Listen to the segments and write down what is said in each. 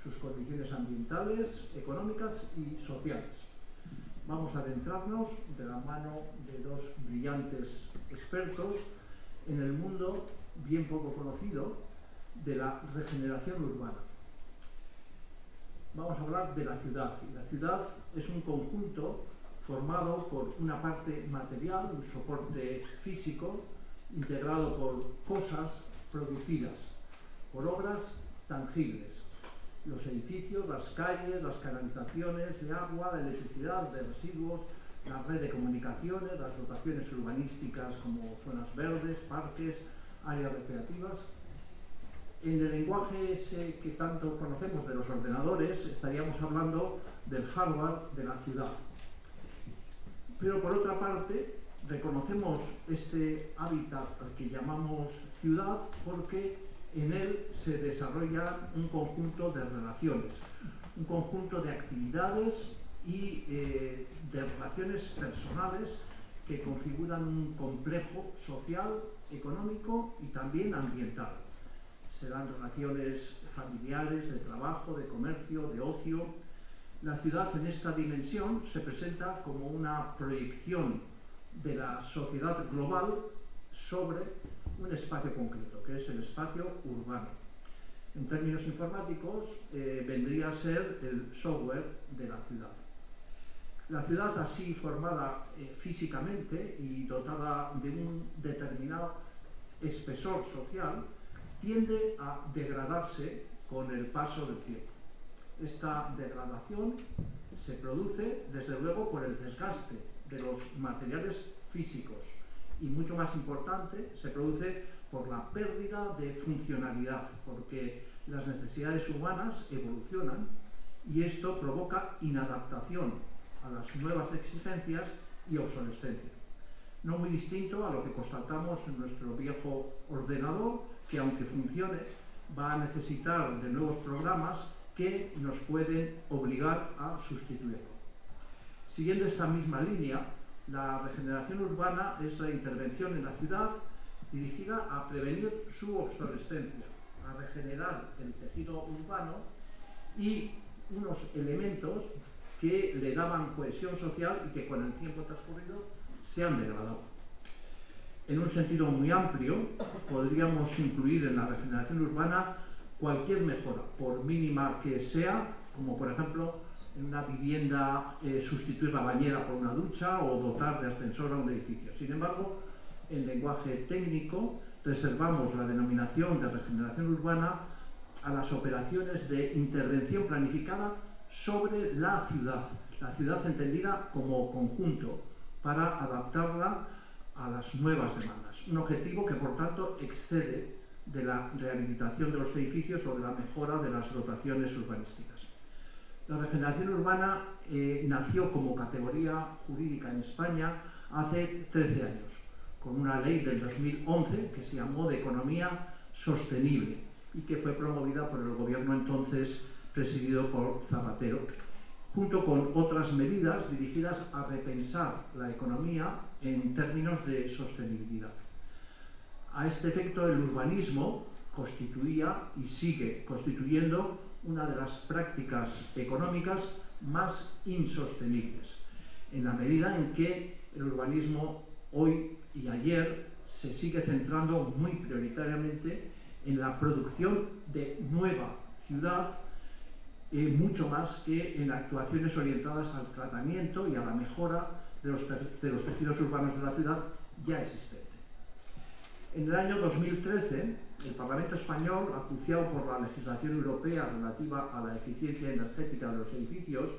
sus condiciones ambientales, económicas y sociales. Vamos a adentrarnos de la mano de dos brillantes expertos en el mundo bien poco conocido de la regeneración urbana. Vamos a hablar de la ciudad. Y la ciudad es un conjunto formado por una parte material, un soporte físico, integrado por cosas producidas, por obras tangibles. Los edificios, las calles, las canalizaciones de agua, de electricidad, de residuos, la red de comunicaciones, las dotaciones urbanísticas como zonas verdes, parques, áreas recreativas. En el lenguaje ese que tanto conocemos de los ordenadores, estaríamos hablando del hardware de la ciudad. Pero por otra parte, reconocemos este hábitat al que llamamos ciudad porque en él se desarrolla un conjunto de relaciones, un conjunto de actividades y de relaciones personales que configuran un complejo social, económico y también ambiental. Serán relaciones familiares, de trabajo, de comercio, de ocio. La ciudad en esta dimensión se presenta como una proyección de la sociedad global sobre un espacio concreto, que es el espacio urbano. En términos informáticos, vendría a ser el software de la ciudad. La ciudad así formada físicamente y dotada de un determinado espesor social, tiende a degradarse con el paso del tiempo. Esta degradación se produce, desde luego, por el desgaste de los materiales físicos y, mucho más importante, se produce por la pérdida de funcionalidad, porque las necesidades humanas evolucionan y esto provoca inadaptación a las nuevas exigencias y obsolescencia. No muy distinto a lo que constatamos en nuestro viejo ordenador, que aunque funcione, va a necesitar de nuevos programas que nos pueden obligar a sustituirlo. Siguiendo esta misma línea, la regeneración urbana es la intervención en la ciudad dirigida a prevenir su obsolescencia, a regenerar el tejido urbano y unos elementos que le daban cohesión social y que con el tiempo transcurrido se han degradado. En un sentido muy amplio, podríamos incluir en la regeneración urbana cualquier mejora, por mínima que sea, como por ejemplo en una vivienda sustituir la bañera por una ducha o dotar de ascensor a un edificio. Sin embargo, en lenguaje técnico reservamos la denominación de regeneración urbana a las operaciones de intervención planificada sobre la ciudad entendida como conjunto, para adaptarla a las nuevas demandas. Un objetivo que, por tanto, excede de la rehabilitación de los edificios o de la mejora de las dotaciones urbanísticas. La regeneración urbana nació como categoría jurídica en España hace 13 años, con una ley del 2011 que se llamó de economía sostenible y que fue promovida por el gobierno entonces presidido por Zapatero, junto con otras medidas dirigidas a repensar la economía en términos de sostenibilidad. A este efecto, el urbanismo constituía y sigue constituyendo una de las prácticas económicas más insostenibles, en la medida en que el urbanismo hoy y ayer se sigue centrando muy prioritariamente en la producción de nueva ciudad, mucho más que en actuaciones orientadas al tratamiento y a la mejora de los tejidos urbanos de la ciudad ya existente. En el año 2013, el Parlamento español, acuciado por la legislación europea relativa a la eficiencia energética de los edificios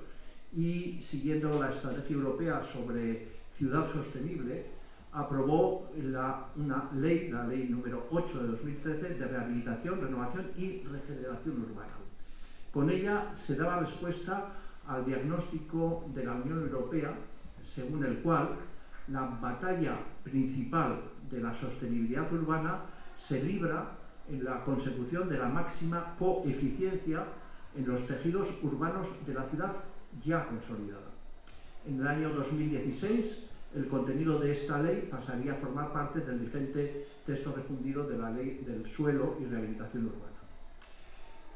y siguiendo la estrategia europea sobre ciudad sostenible, aprobó una ley, la ley número 8 de 2013, de rehabilitación, renovación y regeneración urbana. Con ella se daba respuesta al diagnóstico de la Unión Europea, según el cual la batalla principal de la sostenibilidad urbana se libra en la consecución de la máxima coeficiencia en los tejidos urbanos de la ciudad ya consolidada. En el año 2016, el contenido de esta ley pasaría a formar parte del vigente texto refundido de la Ley del Suelo y Rehabilitación Urbana.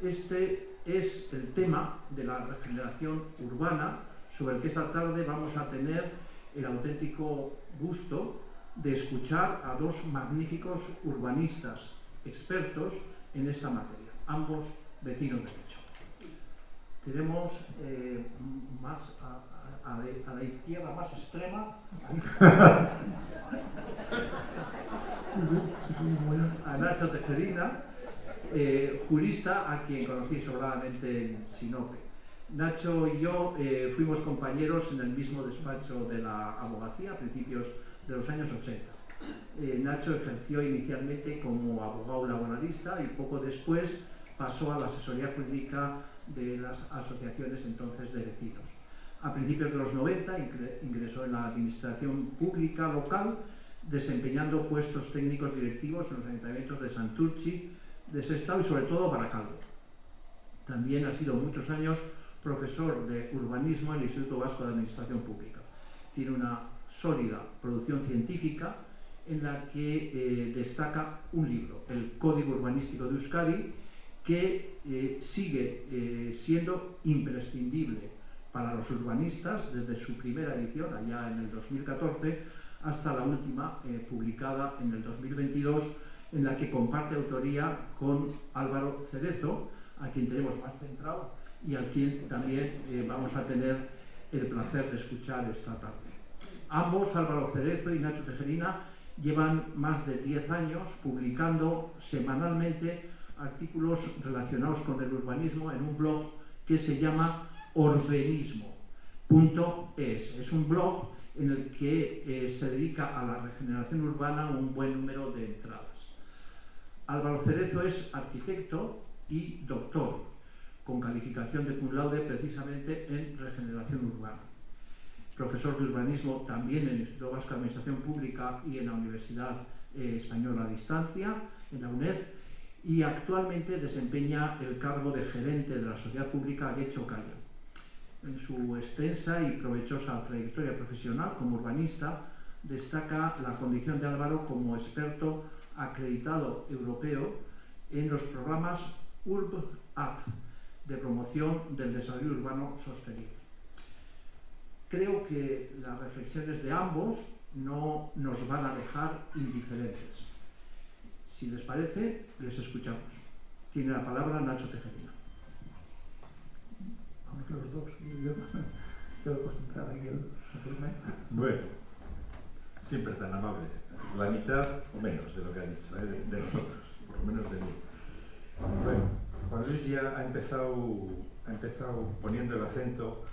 Este es el tema de la regeneración urbana, sobre el que esta tarde vamos a tener el auténtico gusto de escuchar a dos magníficos urbanistas expertos en esta materia, ambos vecinos de Lecho. Tenemos más a la izquierda más extrema a Nacho Tejerina, jurista a quien conocí sobradamente en Sinope. Nacho y yo fuimos compañeros en el mismo despacho de la abogacía a principios de los años 80. Nacho ejerció inicialmente como abogado laboralista y poco después pasó a la asesoría jurídica de las asociaciones entonces de vecinos. A principios de los 90 ingresó en la administración pública local, desempeñando puestos técnicos directivos en los ayuntamientos de Santurtzi, de Sestao y sobre todo Baracaldo. También ha sido muchos años profesor de urbanismo en el Instituto Vasco de Administración Pública. Tiene una sólida producción científica en la que destaca un libro, el Código Urbanístico de Euskadi, que sigue siendo imprescindible para los urbanistas desde su primera edición, allá en el 2014, hasta la última, publicada en el 2022, en la que comparte autoría con Álvaro Cerezo, a quien tenemos más centrado y a quien también vamos a tener el placer de escuchar esta tarde. Ambos, Álvaro Cerezo y Nacho Tejerina, llevan más de 10 años publicando semanalmente artículos relacionados con el urbanismo en un blog que se llama orbenismo.es. Es un blog en el que se dedica a la regeneración urbana un buen número de entradas. Álvaro Cerezo es arquitecto y doctor, con calificación de cum laude precisamente en regeneración urbana. Profesor de urbanismo también en el Instituto Vasco de Administración Pública y en la Universidad Española a Distancia, en la UNED, y actualmente desempeña el cargo de gerente de la sociedad pública Getxo Kaya. En su extensa y provechosa trayectoria profesional como urbanista, destaca la condición de Álvaro como experto acreditado europeo en los programas URB-AT, de promoción del desarrollo urbano sostenible. Creo que las reflexiones de ambos no nos van a dejar indiferentes. Si les parece, les escuchamos. Tiene la palabra Nacho Tejerina. Aunque los dos, yo tengo que acostumbrar aquí el informe. Bueno, siempre tan amable. La mitad o menos de lo que ha dicho, de nosotros, por lo menos de mí. Bueno, Juan Luis ya ha empezado poniendo el acento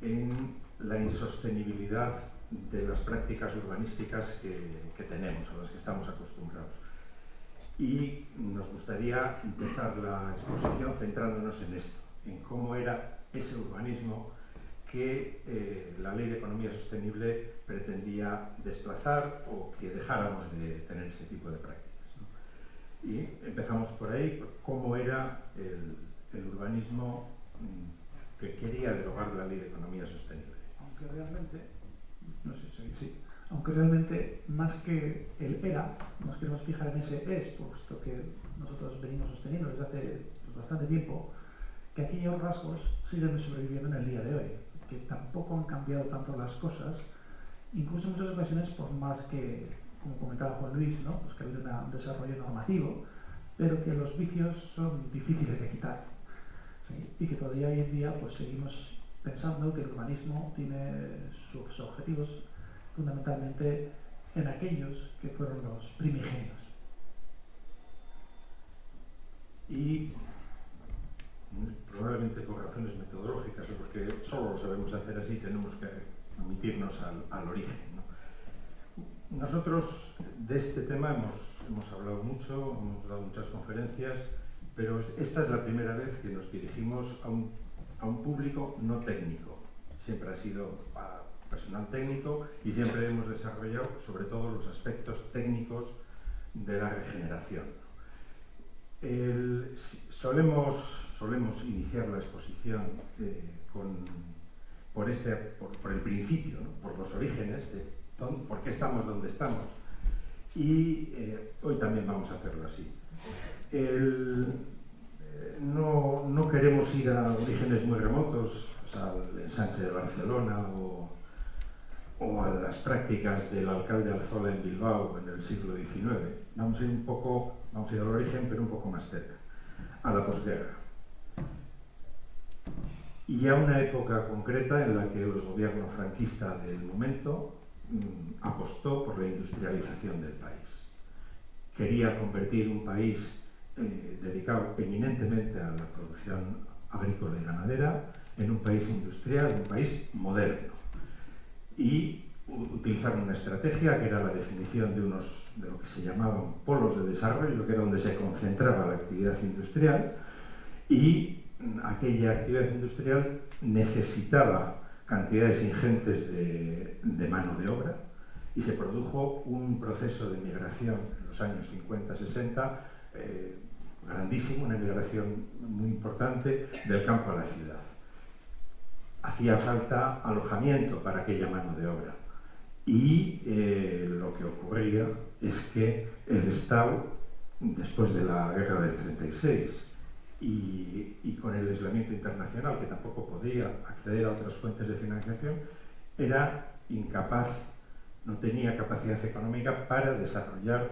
en la insostenibilidad de las prácticas urbanísticas que tenemos, a las que estamos acostumbrados. Y nos gustaría empezar la exposición centrándonos en esto, en cómo era ese urbanismo que la Ley de Economía Sostenible pretendía desplazar o que dejáramos de tener ese tipo de prácticas, ¿no? Y empezamos por ahí, cómo era el urbanismo que quería derogar la Ley de Economía Sostenible. Aunque realmente, no sé si sí, aunque realmente más que el era, nos queremos fijar en ese es, puesto que nosotros venimos sosteniendo desde hace bastante tiempo, que aquellos rasgos siguen sobreviviendo en el día de hoy, que tampoco han cambiado tanto las cosas, incluso en muchas ocasiones por más que, como comentaba Juan Luis, ¿no? Pues que ha habido un desarrollo normativo, pero que los vicios son difíciles de quitar, ¿sí? Y que todavía hoy en día pues seguimos pensando que el urbanismo tiene sus objetivos fundamentalmente en aquellos que fueron los primigenios. Y probablemente por razones metodológicas o porque solo lo sabemos hacer así, tenemos que remitirnos al origen, ¿no? Nosotros de este tema hemos hablado mucho, hemos dado muchas conferencias, pero esta es la primera vez que nos dirigimos a un público no técnico. Siempre ha sido para personal técnico y siempre hemos desarrollado sobre todo los aspectos técnicos de la regeneración. Solemos iniciar la exposición por el principio, ¿no? Por los orígenes de por qué estamos donde estamos. Y hoy también vamos a hacerlo así. no queremos ir a orígenes muy remotos, o sea, al ensanche de Barcelona o a las prácticas del alcalde Alzola en Bilbao en el siglo XIX. Vamos a ir al origen, pero un poco más cerca, a la posguerra. Y a una época concreta en la que el gobierno franquista del momento apostó por la industrialización del país. Quería convertir un país dedicado eminentemente a la producción agrícola y ganadera en un país industrial, un país moderno. Y utilizaron una estrategia que era la definición de lo que se llamaban polos de desarrollo, que era donde se concentraba la actividad industrial, y aquella actividad industrial necesitaba cantidades ingentes de mano de obra, y se produjo un proceso de migración en los años 50-60 grandísimo, una migración muy importante del campo a la ciudad. Hacía falta alojamiento para aquella mano de obra, y lo que ocurría es que el Estado, después de la guerra del 36 y con el aislamiento internacional, que tampoco podía acceder a otras fuentes de financiación, era incapaz, no tenía capacidad económica para desarrollar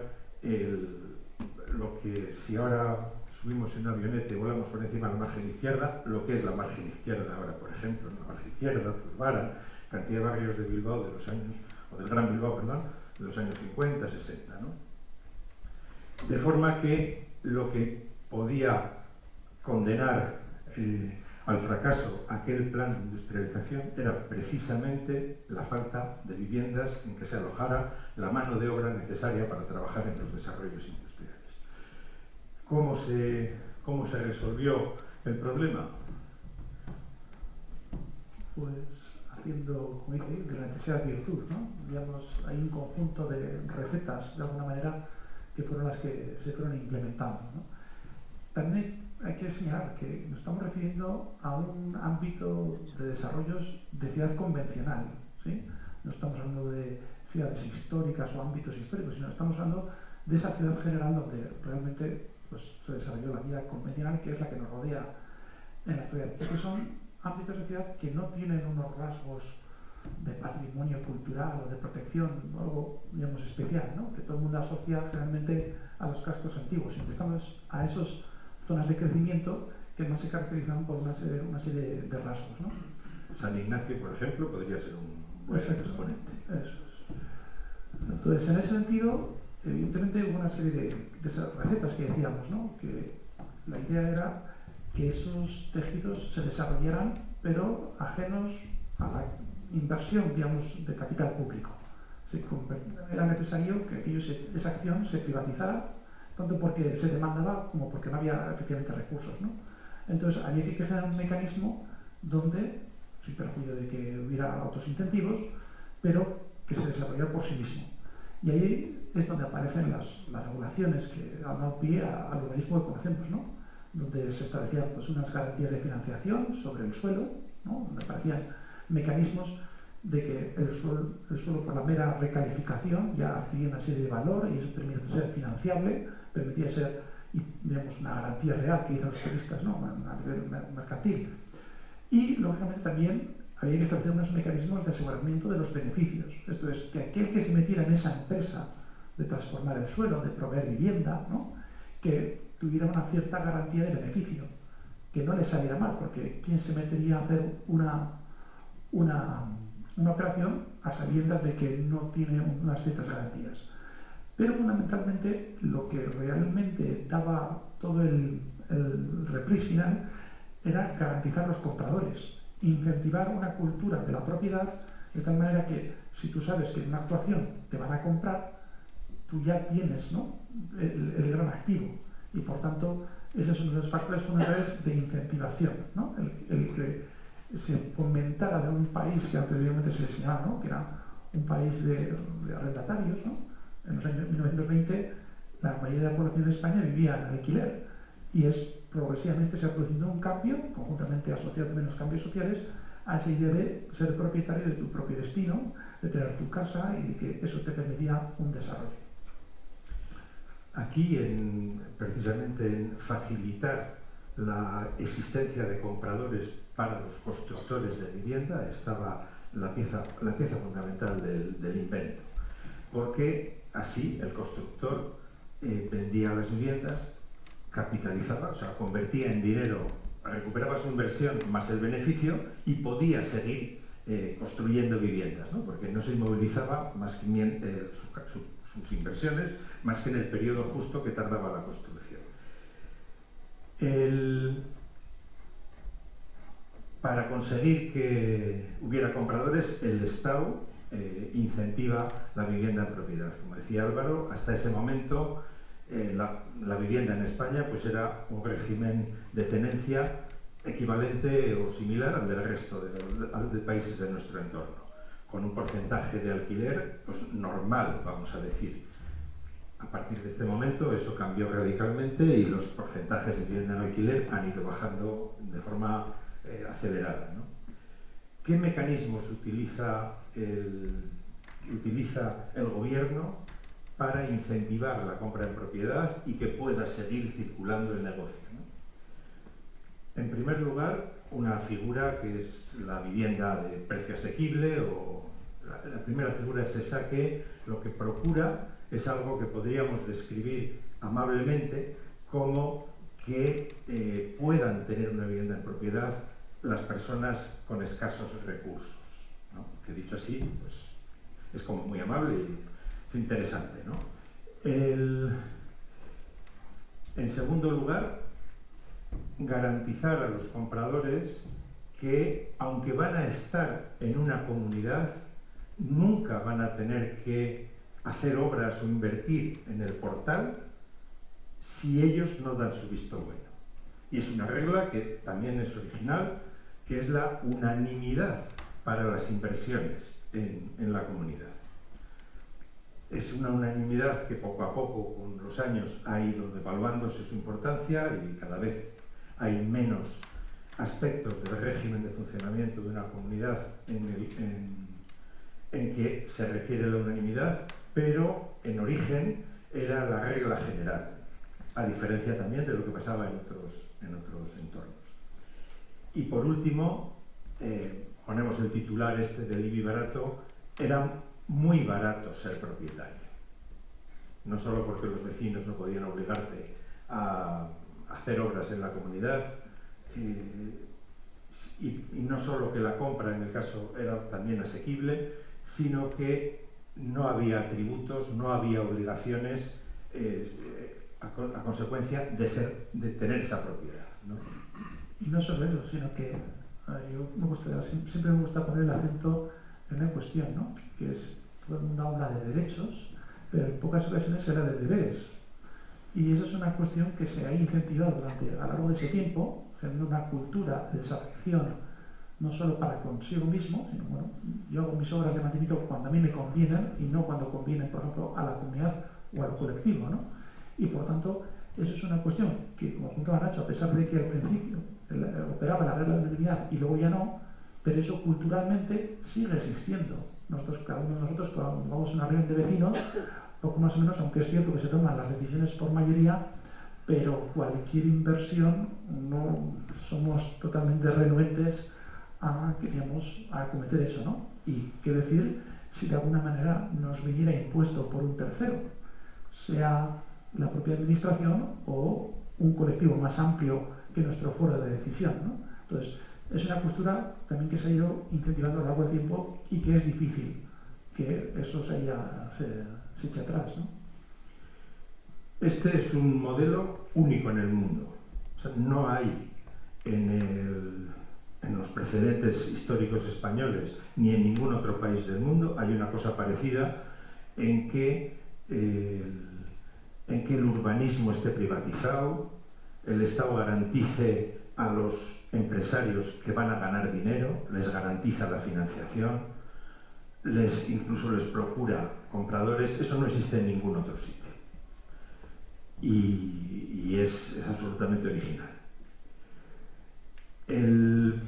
lo que, si ahora subimos en un avioneta y volamos por encima de la margen izquierda, lo que es la margen izquierda ahora, por ejemplo, la margen izquierda, Zurbarán, cantidad de barrios de Bilbao de los años, o del Gran Bilbao, perdón, de los años 50, 60, ¿no? De forma que lo que podía condenar al fracaso aquel plan de industrialización era precisamente la falta de viviendas en que se alojara la mano de obra necesaria para trabajar en los desarrollos industriales. ¿Cómo se resolvió el problema? Pues haciendo, como dice, de la necesidad de virtud, ¿no? Digamos, hay un conjunto de recetas, de alguna manera, que fueron las que se fueron implementando, ¿no? También hay que señalar que nos estamos refiriendo a un ámbito de desarrollos de ciudad convencional, ¿sí? No estamos hablando de ciudades históricas o ámbitos históricos, sino estamos hablando de esa ciudad general donde realmente pues, se desarrolló la vida convencional, que es la que nos rodea en la actualidad. Que son ámbitos de ciudad que no tienen unos rasgos de patrimonio cultural o de protección, o algo, digamos, especial, ¿no? Que todo el mundo asocia realmente a los cascos antiguos. Siempre estamos a esas zonas de crecimiento que más se caracterizan por una serie de rasgos, ¿no? San Ignacio, por ejemplo, podría ser un buen exponente. Eso es. Entonces, en ese sentido, evidentemente hubo una serie de esas recetas que decíamos, ¿no? Que la idea era que esos tejidos se desarrollaran, pero ajenos a la inversión, digamos, de capital público. Era necesario que esa acción se privatizara, tanto porque se demandaba como porque no había efectivamente recursos, ¿no? Entonces había que generar un mecanismo donde, sin perjuicio de que hubiera otros incentivos, pero que se desarrollara por sí mismo. Y ahí es donde aparecen las regulaciones que han dado pie al urbanismo que conocemos, ¿no? Donde se establecían pues, unas garantías de financiación sobre el suelo, ¿no? Donde aparecían mecanismos de que el suelo por la mera recalificación ya adquiría una serie de valor y eso permitía ser financiable, permitía ser, digamos, una garantía real que dicen los turistas, ¿no? A nivel mercantil. Y, lógicamente, también había que establecer unos mecanismos de aseguramiento de los beneficios. Esto es, que aquel que se metiera en esa empresa de transformar el suelo, de proveer vivienda, ¿no? Que tuviera una cierta garantía de beneficio, que no le saliera mal, porque ¿quién se metería a hacer una operación a sabiendas de que no tiene unas ciertas garantías? Pero fundamentalmente lo que realmente daba todo el reprise final era garantizar los compradores, incentivar una cultura de la propiedad de tal manera que si tú sabes que en una actuación te van a comprar, tú ya tienes, ¿no? el gran activo y por tanto ese es uno de los factores fundamentales de incentivación, ¿no? El que se fomentara de un país que anteriormente se señalaba, ¿no? Que era un país de arrendatarios, ¿no? En los años 1920 la mayoría de la población de España vivía en alquiler y progresivamente se ha producido un cambio, conjuntamente asociado también a los cambios sociales, a esa idea de ser propietario de tu propio destino, de tener tu casa y de que eso te permitía un desarrollo. Aquí, precisamente en facilitar la existencia de compradores para los constructores de vivienda estaba la pieza fundamental del invento, porque así el constructor vendía las viviendas, capitalizaba, o sea, convertía en dinero, recuperaba su inversión más el beneficio y podía seguir construyendo viviendas, ¿no? Porque no se inmovilizaba más que sus inversiones más que en el periodo justo que tardaba la construcción. Para conseguir que hubiera compradores, el Estado incentiva la vivienda en propiedad. Como decía Álvaro, hasta ese momento la vivienda en España pues era un régimen de tenencia equivalente o similar al del resto de países de nuestro entorno, con un porcentaje de alquiler pues, normal, vamos a decir. A partir de este momento eso cambió radicalmente y los porcentajes de vivienda en alquiler han ido bajando de forma acelerada, ¿no? ¿Qué mecanismos utiliza el gobierno para incentivar la compra en propiedad y que pueda seguir circulando el negocio, ¿no? En primer lugar, una figura que es la vivienda de precio asequible, o la primera figura es esa que lo que procura es algo que podríamos describir amablemente como que puedan tener una vivienda en propiedad las personas con escasos recursos, ¿no? Que dicho así, pues es como muy amable y es interesante, ¿no? En segundo lugar, garantizar a los compradores que, aunque van a estar en una comunidad, nunca van a tener que hacer obras o invertir en el portal si ellos no dan su visto bueno. Y es una regla que también es original, que es la unanimidad para las inversiones en la comunidad. Es una unanimidad que poco a poco, con los años, ha ido devaluándose su importancia y cada vez hay menos aspectos del régimen de funcionamiento de una comunidad en que se requiere la unanimidad, pero en origen era la regla general, a diferencia también de lo que pasaba en otros entornos. Y por último, ponemos el titular este del IBI barato, era muy barato ser propietario. No solo porque los vecinos no podían obligarte a hacer obras en la comunidad, y no solo que la compra en el caso era también asequible, sino que no había tributos, no había obligaciones a consecuencia de tener esa propiedad, ¿no? Y no solo eso, sino que siempre me gusta poner el acento en una cuestión, ¿no? Que es, todo el mundo habla de derechos, pero en pocas ocasiones se habla de deberes. Y esa es una cuestión que se ha incentivado a lo largo de ese tiempo, generando una cultura de desafección, no solo para consigo mismo, sino, bueno, yo hago mis obras de mantenimiento cuando a mí me convienen y no cuando convienen, por ejemplo, a la comunidad o al colectivo, ¿no? Y por tanto, eso es una cuestión que, como apuntaba Nacho, a pesar de que al principio operaba la regla de la unanimidad y luego ya no, pero eso culturalmente sigue existiendo. Cada uno de nosotros, cuando vamos a una reunión de vecinos, poco más o menos, aunque es cierto que se toman las decisiones por mayoría, pero cualquier inversión no somos totalmente renuentes a cometer eso, ¿no? Y qué decir si de alguna manera nos viniera impuesto por un tercero, sea la propia administración o un colectivo más amplio que nuestro foro de decisión, ¿no? Entonces, es una postura también que se ha ido incentivando a lo largo del tiempo y que es difícil que eso se eche atrás, ¿no? Este es un modelo único en el mundo. O sea, no hay en los precedentes históricos españoles ni en ningún otro país del mundo hay una cosa parecida en que el urbanismo esté privatizado, el Estado garantice a los empresarios que van a ganar dinero, les garantiza la financiación, incluso les procura compradores. Eso no existe en ningún otro sitio. Y es absolutamente original. El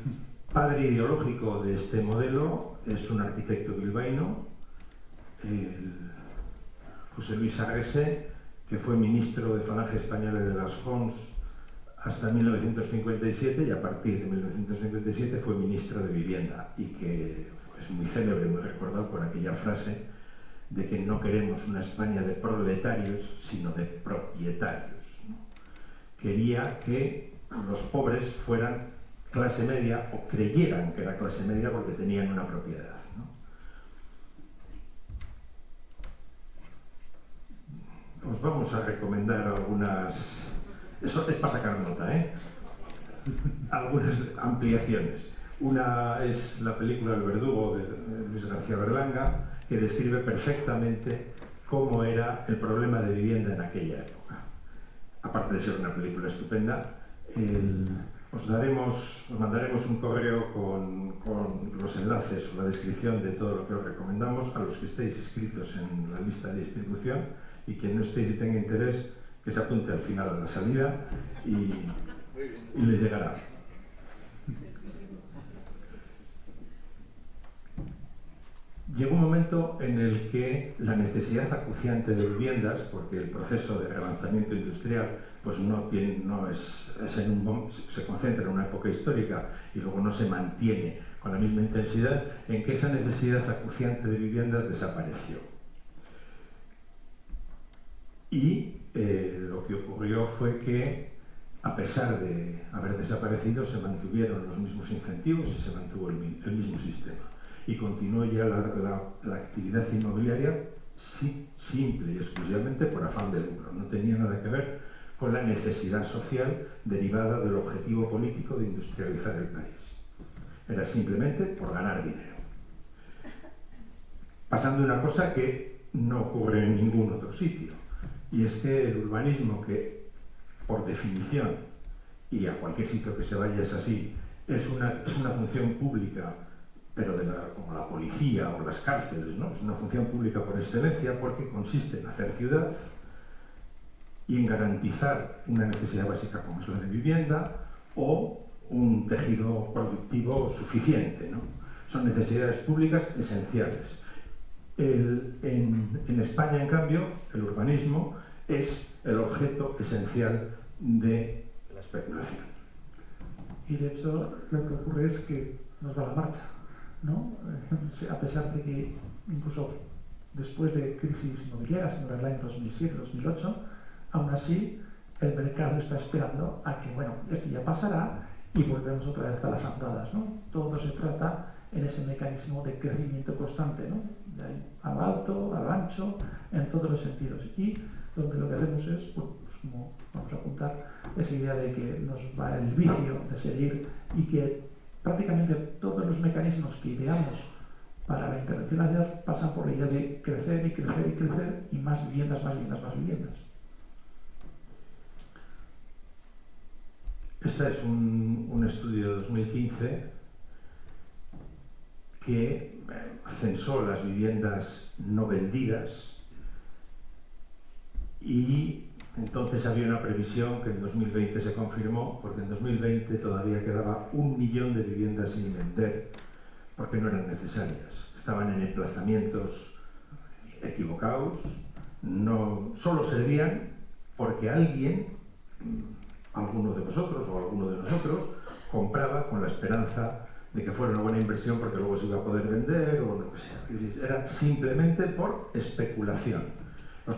padre ideológico de este modelo es un arquitecto bilbaíno, José Luis Arrese, que fue ministro de Falange Española de las Jons hasta 1957, y a partir de 1957 fue ministro de Vivienda, y que es muy célebre, muy recordado por aquella frase de que no queremos una España de proletarios, sino de propietarios, ¿no? Quería que los pobres fueran clase media, o creyeran que era clase media porque tenían una propiedad, ¿no? Os vamos a recomendar algunas... Eso es para sacar nota, ¿eh? Algunas ampliaciones. Una es la película El verdugo de Luis García Berlanga, que describe perfectamente cómo era el problema de vivienda en aquella época. Aparte de ser una película estupenda, os mandaremos un correo con los enlaces o la descripción de todo lo que os recomendamos a los que estéis inscritos en la lista de distribución, y quien no estéis y tenga interés, que se apunte al final a la salida y le llegará. Llegó un momento en el que la necesidad acuciante de viviendas, porque el proceso de relanzamiento industrial pues se concentra en una época histórica y luego no se mantiene con la misma intensidad, en que esa necesidad acuciante de viviendas desapareció. Y lo que ocurrió fue que, a pesar de haber desaparecido, se mantuvieron los mismos incentivos y se mantuvo el mismo sistema. Y continuó ya la actividad inmobiliaria simple y exclusivamente por afán de lucro. No tenía nada que ver con la necesidad social derivada del objetivo político de industrializar el país. Era simplemente por ganar dinero. Pasando una cosa que no ocurre en ningún otro sitio, y es que el urbanismo, que por definición, y a cualquier sitio que se vaya es así, es una función pública, pero como la policía o las cárceles, ¿no? Es una función pública por excelencia, porque consiste en hacer ciudad y en garantizar una necesidad básica como es la de vivienda o un tejido productivo suficiente, ¿no? Son necesidades públicas esenciales. En España, en cambio, el urbanismo es el objeto esencial de la especulación. Y de hecho, lo que ocurre es que nos va la marcha, ¿no? A pesar de que incluso después de crisis inmobiliarias como el año 2007-2008, aún así el mercado está esperando a que, bueno, esto ya pasará y volvemos otra vez a las andadas, ¿no? Todo se trata en ese mecanismo de crecimiento constante, ¿no? De ahí al alto, al ancho, en todos los sentidos. Y donde lo que hacemos es, pues como vamos a apuntar, esa idea de que nos va el vicio de seguir y que prácticamente todos los mecanismos que ideamos para la intervención de la ciudad pasan por la idea de crecer y crecer y crecer, y más viviendas, más viviendas, más viviendas. Este es un estudio de 2015 que censó las viviendas no vendidas, y entonces había una previsión que en 2020 se confirmó, porque en 2020 todavía quedaba 1 millón de viviendas sin vender porque no eran necesarias. Estaban en emplazamientos equivocados, no solo servían porque alguien, alguno de vosotros o alguno de nosotros, compraba con la esperanza de que fuera una buena inversión porque luego se iba a poder vender o lo que sea. Era simplemente por especulación. Los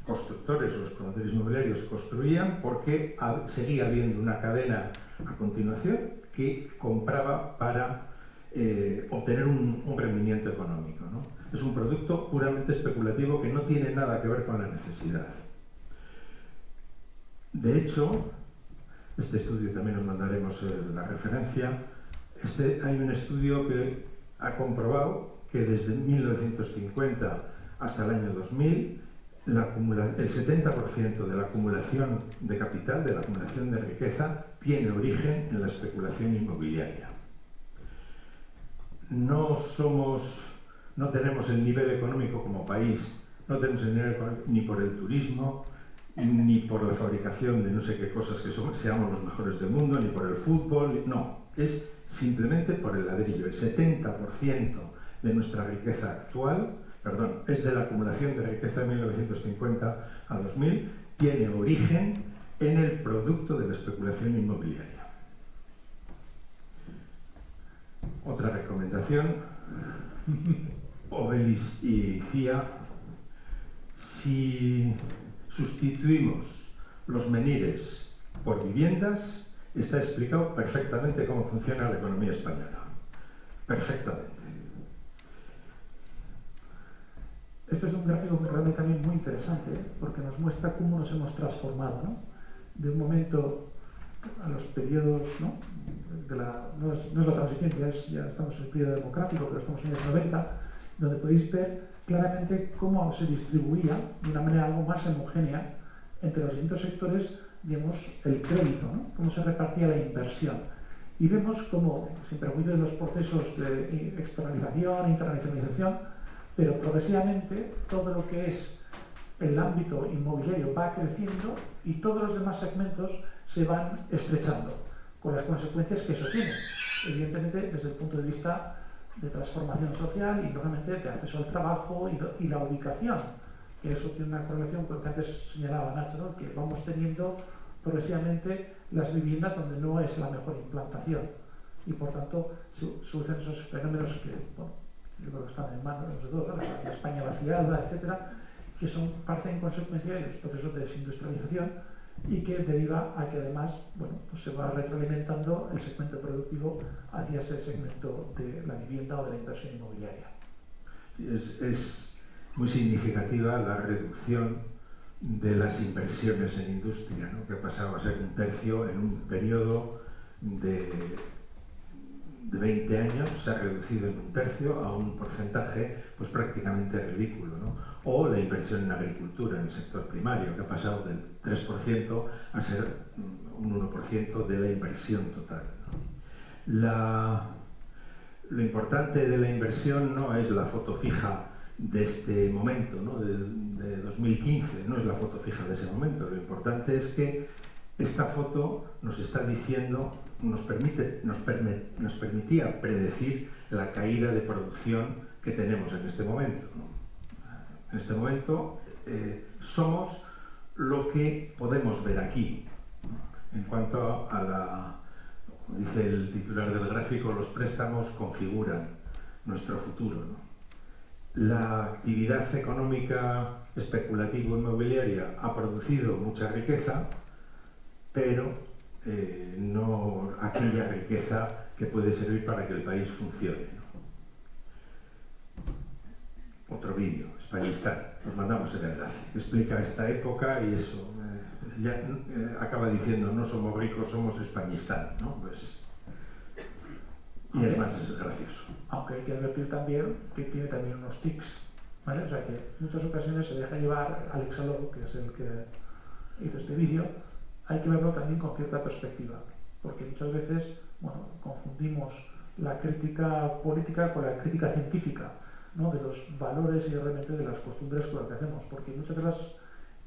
constructores o los promotores inmobiliarios construían porque seguía habiendo una cadena a continuación que compraba para obtener un rendimiento económico, ¿no? Es un producto puramente especulativo que no tiene nada que ver con la necesidad. De hecho, este estudio también os mandaremos la referencia. Hay un estudio que ha comprobado que desde 1950 hasta el año 2000 el 70% de la acumulación de capital, de la acumulación de riqueza, tiene origen en la especulación inmobiliaria. No tenemos el nivel económico como país, no tenemos el nivel económico ni por el turismo, ni por la fabricación de no sé qué cosas que seamos los mejores del mundo, ni por el fútbol, no, es simplemente por el ladrillo. El 70% de nuestra riqueza actual, es de la acumulación de riqueza de 1950 a 2000, tiene origen en el producto de la especulación inmobiliaria. Otra recomendación, Obelis y CIA, si sustituimos los menires por viviendas, está explicado perfectamente cómo funciona la economía española. Perfectamente. Este es un gráfico que realmente también muy interesante, porque nos muestra cómo nos hemos transformado, ¿no? De un momento a los periodos, ¿no? No es la transición, ya estamos en el periodo democrático, pero estamos en los 90, donde podéis ver claramente cómo se distribuía de una manera algo más homogénea entre los distintos sectores, digamos, el crédito, ¿no? Cómo se repartía la inversión. Y vemos cómo, sin perjuicio de los procesos de externalización, internacionalización, pero progresivamente todo lo que es el ámbito inmobiliario va creciendo y todos los demás segmentos se van estrechando, con las consecuencias que eso tiene. Evidentemente, desde el punto de vista de transformación social y, lógicamente, de acceso al trabajo y la ubicación, que eso tiene una correlación con lo que antes señalaba Nacho, ¿no? Que vamos teniendo progresivamente las viviendas donde no es la mejor implantación y, por tanto, suceden esos fenómenos que, bueno, yo creo que están en manos de todos, ¿no? La España vaciada, etcétera, que son parte en consecuencia de los procesos de desindustrialización y que deriva a que además, bueno, pues se va retroalimentando el segmento productivo hacia ese segmento de la vivienda o de la inversión inmobiliaria. Es muy significativa la reducción de las inversiones en industria, ¿no? Que ha pasado a ser un tercio en un periodo de 20 años, se ha reducido en un tercio a un porcentaje pues prácticamente ridículo, ¿no? O la inversión en agricultura, en el sector primario, que ha pasado del 3% a ser un 1% de la inversión total, ¿no? Lo importante de la inversión no es la foto fija de este momento, ¿no? de 2015, no es la foto fija de ese momento. Lo importante es que esta foto nos está diciendo, nos permitía predecir la caída de producción que tenemos en este momento, ¿no? En este momento somos lo que podemos ver aquí, ¿no? En cuanto como dice el titular del gráfico, los préstamos configuran nuestro futuro, ¿no? La actividad económica especulativa inmobiliaria ha producido mucha riqueza, pero no aquella riqueza que puede servir para que el país funcione, ¿no? Otro vídeo, Españistán, os mandamos el enlace, explica esta época y eso, acaba diciendo no somos ricos, somos Españistán, ¿no? Pues, y además es gracioso. Aunque hay que advertir también que tiene también unos tics, ¿vale? O sea que en muchas ocasiones se deja llevar Alex Aló, que es el que hizo este vídeo, hay que verlo también con cierta perspectiva, porque muchas veces, bueno, confundimos la crítica política con la crítica científica, ¿no? De los valores y realmente de las costumbres con las que hacemos, porque muchas veces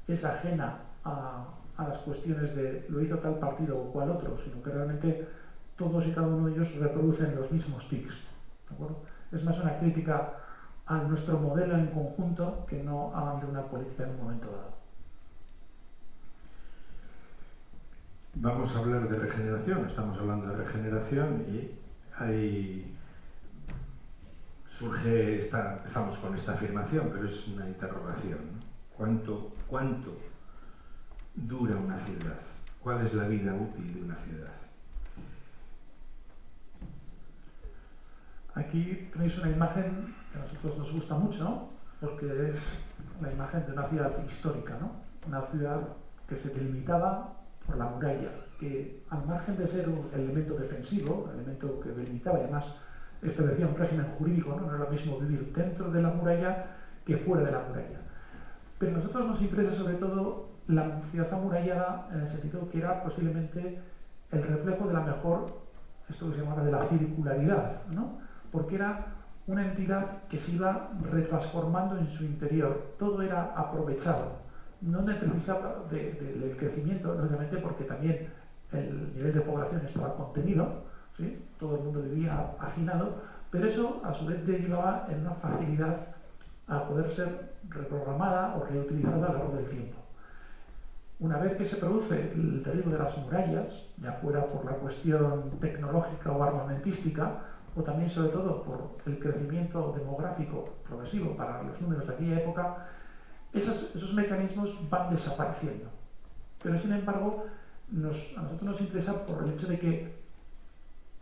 es ajena a las cuestiones de lo hizo tal partido o cual otro, sino que realmente todos y cada uno de ellos reproducen los mismos tics, ¿de acuerdo? Es más una crítica a nuestro modelo en conjunto que no a de una política en un momento dado. Vamos a hablar de regeneración, estamos hablando de regeneración y ahí empezamos con esta afirmación, pero es una interrogación, ¿no? ¿Cuánto dura una ciudad? ¿Cuál es la vida útil de una ciudad? Aquí tenéis una imagen que a nosotros nos gusta mucho, ¿no? Porque es la imagen de una ciudad histórica, ¿no? Una ciudad que se delimitaba por la muralla, que al margen de ser un elemento defensivo, un elemento que delimitaba y además establecía un régimen jurídico, ¿no? No era lo mismo vivir dentro de la muralla que fuera de la muralla. Pero a nosotros nos interesa sobre todo la ciudad amurallada en el sentido que era posiblemente el reflejo de la mejor, esto que se llamaba de la circularidad, ¿no? Porque era una entidad que se iba retransformando en su interior, todo era aprovechado, no necesitaba del crecimiento, lógicamente, porque también el nivel de población estaba contenido, ¿sí? Todo el mundo vivía hacinado, pero eso a su vez derivaba en una facilidad a poder ser reprogramada o reutilizada a lo largo del tiempo. Una vez que se produce el derribo de las murallas, ya fuera por la cuestión tecnológica o armamentística, o también sobre todo por el crecimiento demográfico progresivo para los números de aquella época, esos mecanismos van desapareciendo. Pero sin embargo, a nosotros nos interesa por el hecho de que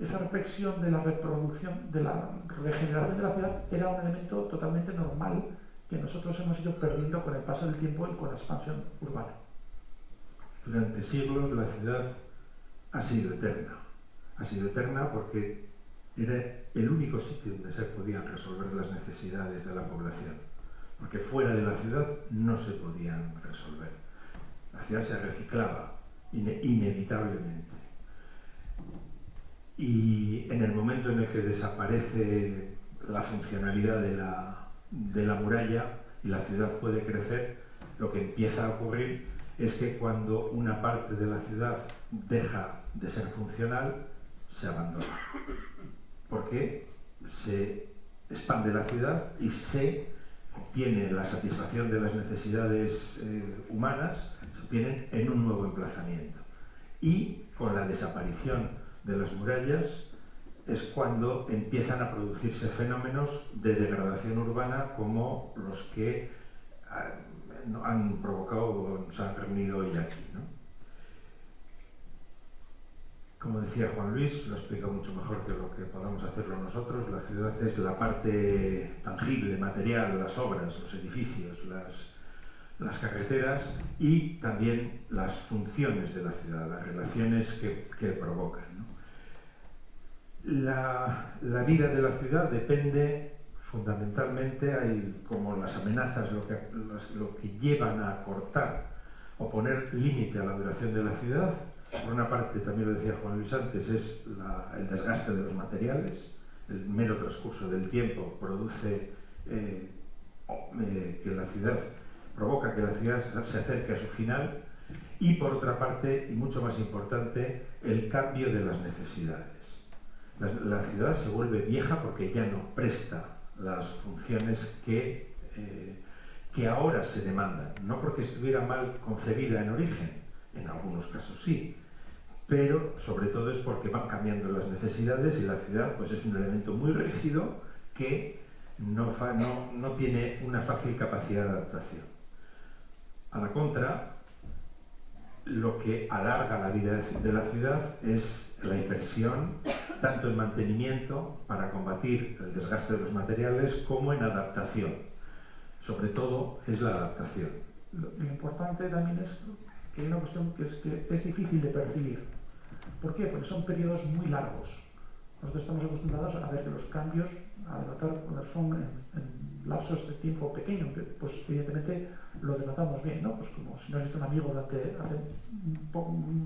esa reflexión de la reproducción, de la regeneración de la ciudad era un elemento totalmente normal que nosotros hemos ido perdiendo con el paso del tiempo y con la expansión urbana. Durante siglos la ciudad ha sido eterna. Ha sido eterna porque era el único sitio donde se podían resolver las necesidades de la población. Porque fuera de la ciudad no se podían resolver. La ciudad se reciclaba inevitablemente. Y en el momento en el que desaparece la funcionalidad de la muralla y la ciudad puede crecer, lo que empieza a ocurrir es que cuando una parte de la ciudad deja de ser funcional, se abandona. Porque se expande la ciudad y se obtiene la satisfacción de las necesidades humanas, se obtienen en un nuevo emplazamiento. Y con la desaparición de las murallas es cuando empiezan a producirse fenómenos de degradación urbana como los que han provocado, nos han reunido hoy aquí, ¿no? Como decía Juan Luis, lo explica mucho mejor que lo que podamos hacerlo nosotros. La ciudad es la parte tangible, material, las obras, los edificios, las carreteras y también las funciones de la ciudad, las relaciones que provocan, ¿no? La vida de la ciudad depende fundamentalmente, hay como las amenazas lo que llevan a cortar o poner límite a la duración de la ciudad. Por una parte, también lo decía Juan Luis antes, es el desgaste de los materiales. El mero transcurso del tiempo produce que la ciudad, provoca que la ciudad se acerque a su final. Y por otra parte, y mucho más importante, el cambio de las necesidades. La ciudad se vuelve vieja porque ya no presta las funciones que ahora se demandan. No porque estuviera mal concebida en origen, en algunos casos sí, pero sobre todo es porque van cambiando las necesidades y la ciudad pues es un elemento muy rígido que no tiene una fácil capacidad de adaptación. A la contra, lo que alarga la vida de la ciudad es la inversión, tanto en mantenimiento para combatir el desgaste de los materiales como en adaptación. Sobre todo es la adaptación. Lo importante también es que hay una cuestión que es difícil de percibir. ¿Por qué? Porque son periodos muy largos. Nosotros estamos acostumbrados a ver que los cambios, a denotar son en lapsos de tiempo pequeños, pues evidentemente lo denotamos bien, ¿no? Pues como si no has visto un amigo durante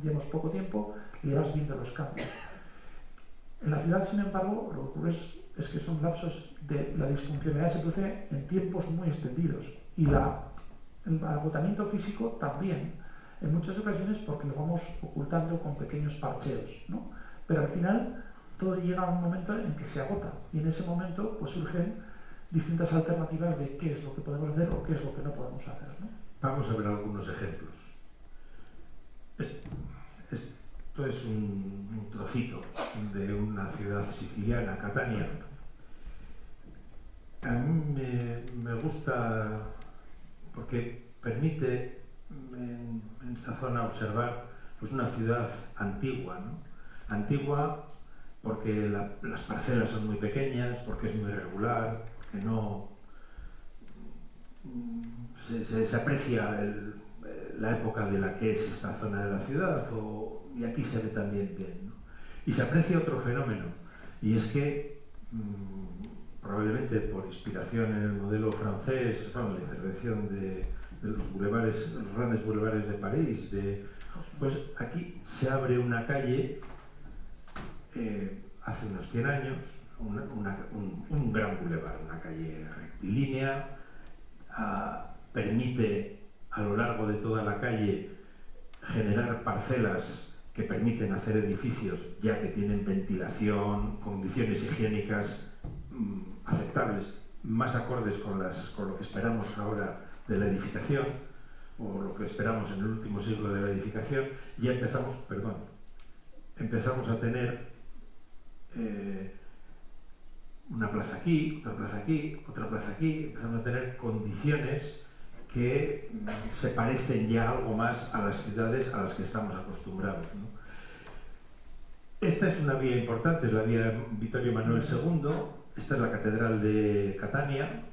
digamos, poco tiempo, le vas viendo los cambios. En la ciudad, sin embargo, lo que ocurre es que son lapsos de la disfuncionalidad se produce en tiempos muy extendidos y el agotamiento físico también, en muchas ocasiones porque lo vamos ocultando con pequeños parcheos, ¿no? Pero al final todo llega a un momento en que se agota y en ese momento pues surgen distintas alternativas de qué es lo que podemos hacer o qué es lo que no podemos hacer, ¿no? Vamos a ver algunos ejemplos. Esto es un trocito de una ciudad siciliana, Catania. A mí me gusta porque permite en esta zona observar pues una ciudad antigua, ¿no? Antigua porque las parcelas son muy pequeñas, porque es muy regular, que no se aprecia la época de la que es esta zona de la ciudad, y aquí se ve también bien, ¿no? Y se aprecia otro fenómeno, y es que probablemente por inspiración en el modelo francés, bueno, la intervención de los bulevares, los grandes bulevares de París, pues aquí se abre una calle hace unos 100 años, un gran bulevar, una calle rectilínea, permite a lo largo de toda la calle generar parcelas que permiten hacer edificios ya que tienen ventilación, condiciones higiénicas aceptables, más acordes con lo que esperamos ahora de la edificación, o lo que esperamos en el último siglo de la edificación, ya empezamos a tener una plaza aquí, otra plaza aquí, otra plaza aquí, empezamos a tener condiciones que se parecen ya algo más a las ciudades a las que estamos acostumbrados, ¿no? Esta es una vía importante, es la vía Vittorio Emanuele II, esta es la Catedral de Catania,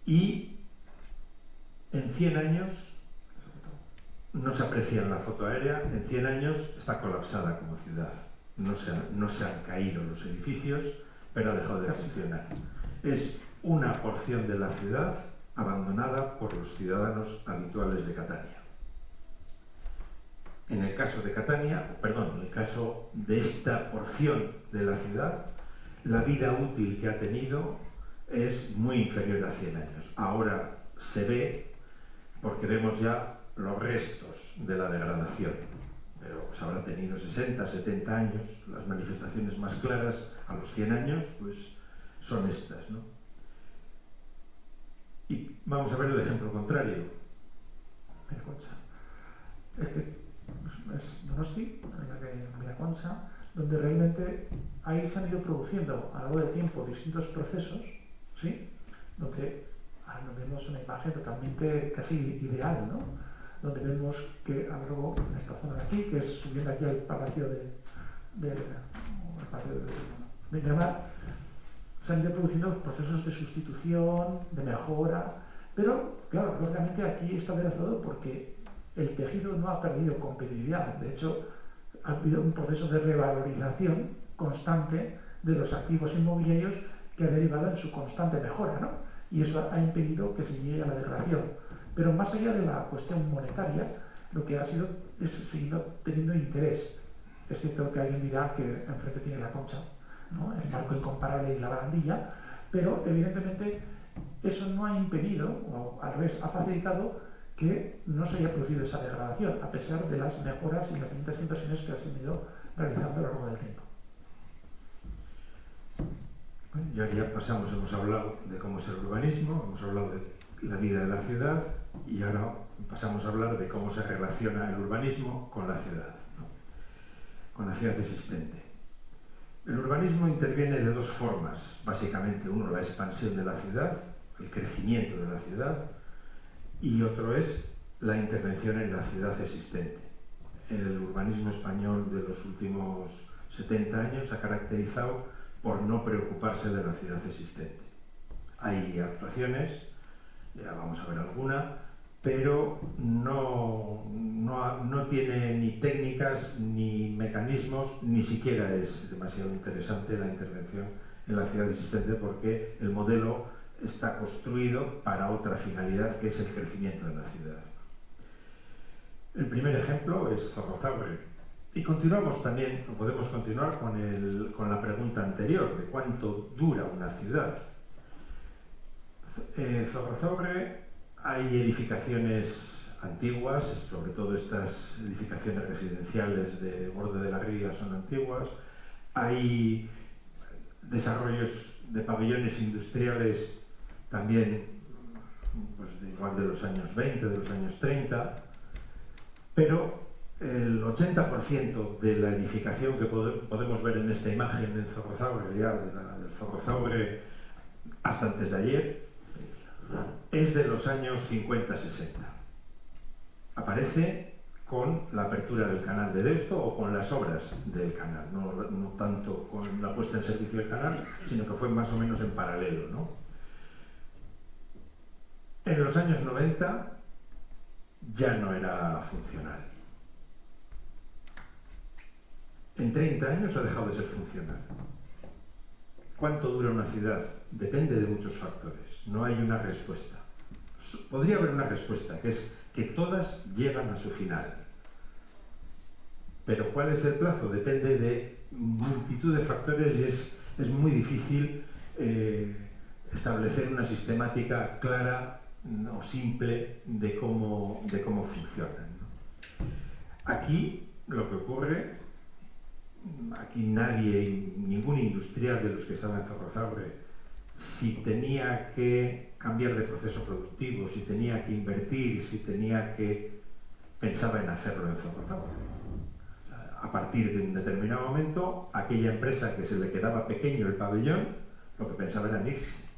y en 100 años, no se aprecia en la foto aérea, en 100 años está colapsada como ciudad. No se han caído los edificios, pero ha dejado de funcionar. Es una porción de la ciudad abandonada por los ciudadanos habituales de Catania. En el caso de Catania, en el caso de esta porción de la ciudad, la vida útil que ha tenido es muy inferior a 100 años. Ahora se ve, porque vemos ya los restos de la degradación, pero se habrá tenido 60, 70 años. Las manifestaciones más claras a los 100 años pues son estas, ¿no? Y vamos a ver el ejemplo contrario. Este es Donosti, en la calle Miraconcha, donde realmente ahí se han ido produciendo a lo largo del tiempo distintos procesos, ¿sí? Donde ahora nos vemos una imagen totalmente casi ideal, ¿no? Donde vemos que a lo largo en esta zona de aquí, que es subiendo aquí al palacio de Granada, se han ido produciendo procesos de sustitución, de mejora, pero claro, lógicamente aquí está amenazado porque el tejido no ha perdido competitividad. De hecho, ha habido un proceso de revalorización constante de los activos inmobiliarios que ha derivado en su constante mejora, ¿no? Y eso ha impedido que se llegue a la degradación. Pero más allá de la cuestión monetaria, lo que ha sido es seguir teniendo interés. Es cierto que alguien dirá que enfrente tiene la Concha, ¿no? El marco incomparable y la barandilla, pero evidentemente eso no ha impedido, o al revés, ha facilitado que no se haya producido esa degradación, a pesar de las mejoras y las distintas inversiones que se han ido realizando a lo largo del tiempo. Bueno, ya pasamos, hemos hablado de cómo es el urbanismo, hemos hablado de la vida de la ciudad, y ahora pasamos a hablar de cómo se relaciona el urbanismo con la ciudad, ¿no? Con la ciudad existente. El urbanismo interviene de dos formas, básicamente. Uno, la expansión de la ciudad, el crecimiento de la ciudad, y otro es la intervención en la ciudad existente. El urbanismo español de los últimos 70 años se ha caracterizado por no preocuparse de la ciudad existente. Hay actuaciones, ya vamos a ver alguna, pero no tiene ni técnicas ni mecanismos, ni siquiera es demasiado interesante la intervención en la ciudad existente, porque el modelo está construido para otra finalidad, que es el crecimiento de la ciudad. El primer ejemplo es Zorrozaurre. Y continuamos también, o podemos continuar con la pregunta anterior, de cuánto dura una ciudad. Zorrozaurre, hay edificaciones antiguas, sobre todo estas edificaciones residenciales de Borde de la Ría son antiguas. Hay desarrollos de pabellones industriales también, pues igual de los años 20, de los años 30, pero el 80% de la edificación que podemos ver en esta imagen en Zorrozaurre, ya del Zorrozaurre hasta antes de ayer, es de los años 50-60. Aparece con la apertura del canal de Deusto o con las obras del canal, no tanto con la puesta en servicio del canal, sino que fue más o menos en paralelo, ¿no? En los años 90 ya no era funcional. En 30 años ha dejado de ser funcional. ¿Cuánto dura una ciudad? Depende de muchos factores. No hay una respuesta. Podría haber una respuesta, que es que todas llegan a su final. Pero ¿cuál es el plazo? Depende de multitud de factores y es muy difícil establecer una sistemática clara o simple de cómo funcionan, ¿no? Aquí lo que ocurre, aquí nadie, ningún industrial de los que estaban en Zorrozaurre si tenía que cambiar de proceso productivo, si tenía que invertir, si tenía que... pensaba en hacerlo en Zorrozábal. A partir de un determinado momento, aquella empresa que se le quedaba pequeño el pabellón, lo que pensaba era en irse.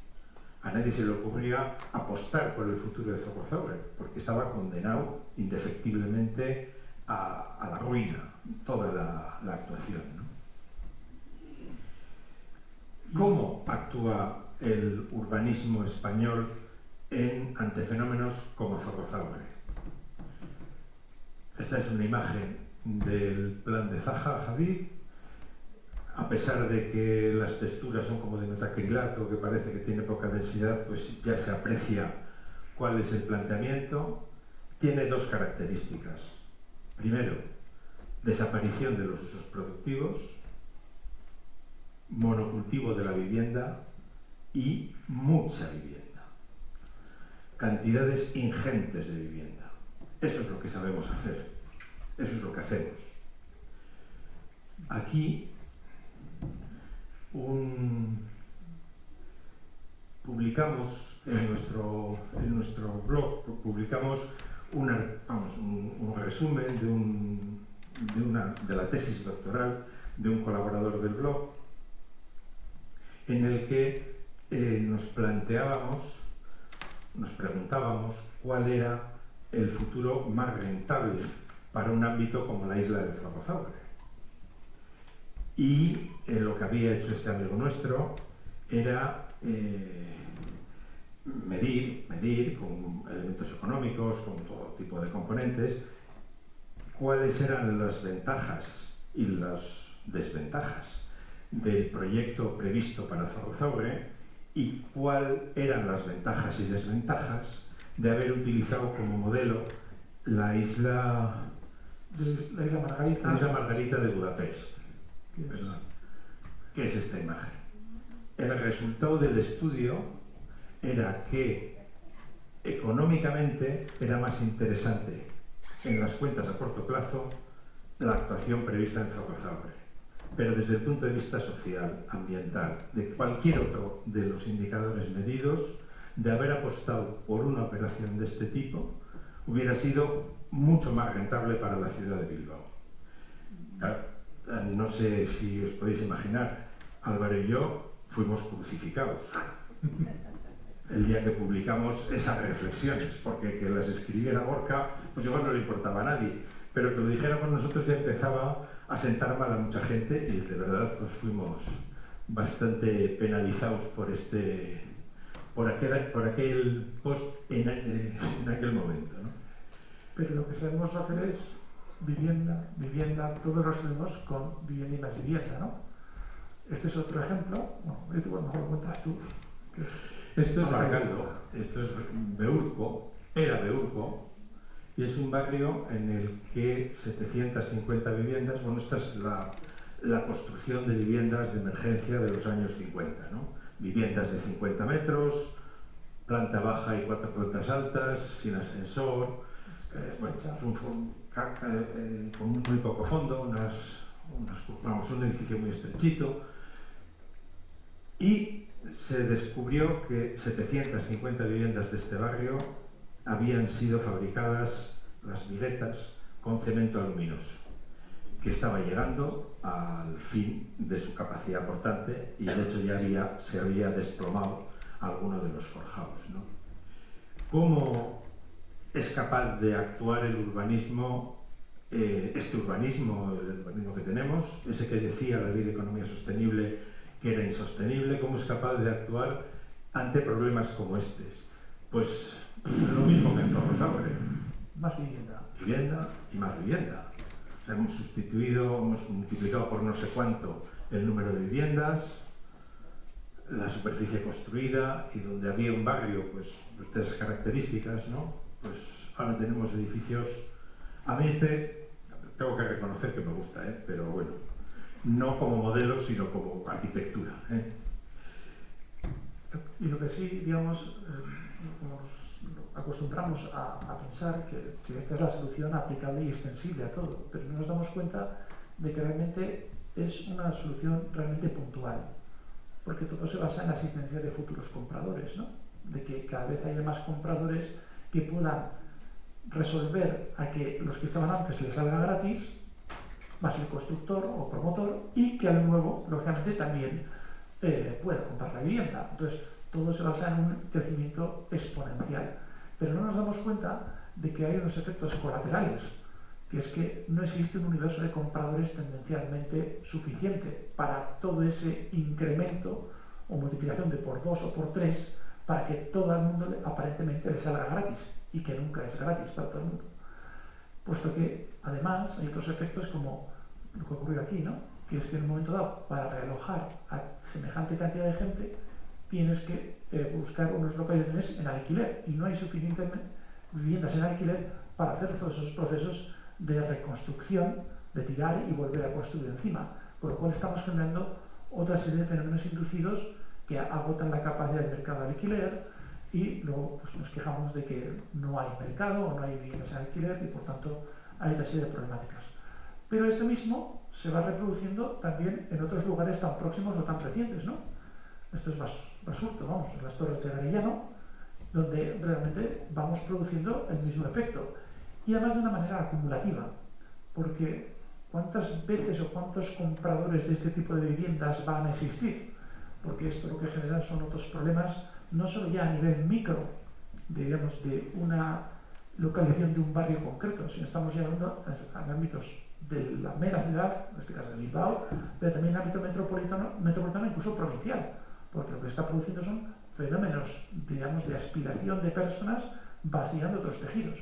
A nadie se le ocurría apostar por el futuro de Zorrozábal, porque estaba condenado indefectiblemente a la ruina, toda la actuación, ¿no? ¿Cómo actúa el urbanismo español ante fenómenos como Zorrozábal? Esta es una imagen del plan de Zaha Hadid. A pesar de que las texturas son como de metacrilato, que parece que tiene poca densidad, pues ya se aprecia cuál es el planteamiento. Tiene dos características. Primero, desaparición de los usos productivos, monocultivo de la vivienda y mucha vivienda. Cantidades ingentes de vivienda. Eso es lo que sabemos hacer. Eso es lo que hacemos. Aquí publicamos en nuestro blog un resumen de la tesis doctoral de un colaborador del blog, en el que nos preguntábamos cuál era el futuro más rentable para un ámbito como la isla de Zorrozábal. Y lo que había hecho este amigo nuestro era medir con elementos económicos, con todo tipo de componentes, cuáles eran las ventajas y las desventajas del proyecto previsto para Zorrozábal y cuáles eran las ventajas y desventajas de haber utilizado como modelo la isla Margarita de Budapest. ¿Qué es esta imagen? El resultado del estudio era que económicamente era más interesante en las cuentas a corto plazo la actuación prevista en Zorrozábal, pero desde el punto de vista social, ambiental, de cualquier otro de los indicadores medidos, de haber apostado por una operación de este tipo, hubiera sido mucho más rentable para la ciudad de Bilbao. No sé si os podéis imaginar, Álvaro y yo fuimos crucificados el día que publicamos esas reflexiones, porque que las escribiera Gorka, pues igual no le importaba a nadie, pero que lo dijéramos nosotros ya empezaba a sentar mal a mucha gente y de verdad pues fuimos bastante penalizados por aquel post en aquel momento, ¿no? Pero lo que sabemos hacer es vivienda, todos lo sabemos con vivienda y más vivienda, ¿no? Este es otro ejemplo, mejor lo cuentas tú. Esto es Baracaldo, esto es Beurco, era Beurco, y es un barrio en el que 750 viviendas, bueno, esta es la construcción de viviendas de emergencia de los años 50, ¿no? Viviendas de 50 metros, planta baja y 4 plantas altas, sin ascensor, con muy poco fondo, un edificio muy estrechito, y se descubrió que 750 viviendas de este barrio habían sido fabricadas, las viguetas, con cemento aluminoso, que estaba llegando al fin de su capacidad portante y de hecho ya se había desplomado alguno de los forjados, ¿no? ¿Cómo es capaz de actuar el urbanismo, el urbanismo que tenemos, ese que decía la Ley de Economía Sostenible que era insostenible? ¿Cómo es capaz de actuar ante problemas como estos? Pues lo mismo que en Zorrozábal. Más vivienda. Vivienda y más vivienda. O sea, hemos multiplicado por no sé cuánto el número de viviendas, la superficie construida, y donde había un barrio pues de estas características, ¿no? Pues ahora tenemos edificios. A mí tengo que reconocer que me gusta, pero bueno, no como modelo, sino como arquitectura. Y lo que sí, digamos, nos acostumbramos a pensar que esta es la solución aplicable y extensible a todo, pero no nos damos cuenta de que realmente es una solución realmente puntual. porque todo se basa en la existencia de futuros compradores, ¿no? De que cada vez haya más compradores que puedan resolver a que los que estaban antes les salga gratis, más el constructor o promotor, y que al nuevo, lógicamente, también pueda comprar la vivienda. Entonces, todo se basa en un crecimiento exponencial. Pero no nos damos cuenta de que hay unos efectos colaterales, que es que no existe un universo de compradores tendencialmente suficiente para todo ese incremento o multiplicación de por 2 o por 3 para que todo el mundo aparentemente le salga gratis, y que nunca es gratis para todo el mundo. Puesto que, además, hay otros efectos como lo que ocurrió aquí, ¿no? Que es que en un momento dado, para realojar a semejante cantidad de gente, tienes que buscar unas localizaciones en alquiler, y no hay suficientes viviendas en alquiler para hacer todos esos procesos de reconstrucción, de tirar y volver a construir encima. Con lo cual estamos generando otra serie de fenómenos inducidos que agotan la capacidad del mercado de alquiler, y luego pues, nos quejamos de que no hay mercado o no hay viviendas en alquiler, y por tanto hay una serie de problemáticas. Pero esto mismo se va reproduciendo también en otros lugares tan próximos o tan recientes, ¿no? Esto es Basurto, vamos, en las Torres de Garellano, donde realmente vamos produciendo el mismo efecto, y además de una manera acumulativa, porque ¿cuántas veces o cuántos compradores de este tipo de viviendas van a existir? Porque esto lo que genera son otros problemas, no solo ya a nivel micro, digamos, de una localización de un barrio concreto, sino estamos llegando a ámbitos de la mera ciudad, en este caso de Bilbao, pero también en ámbito metropolitano, incluso provincial, porque lo que está produciendo son fenómenos, digamos, de aspiración de personas vaciando otros tejidos.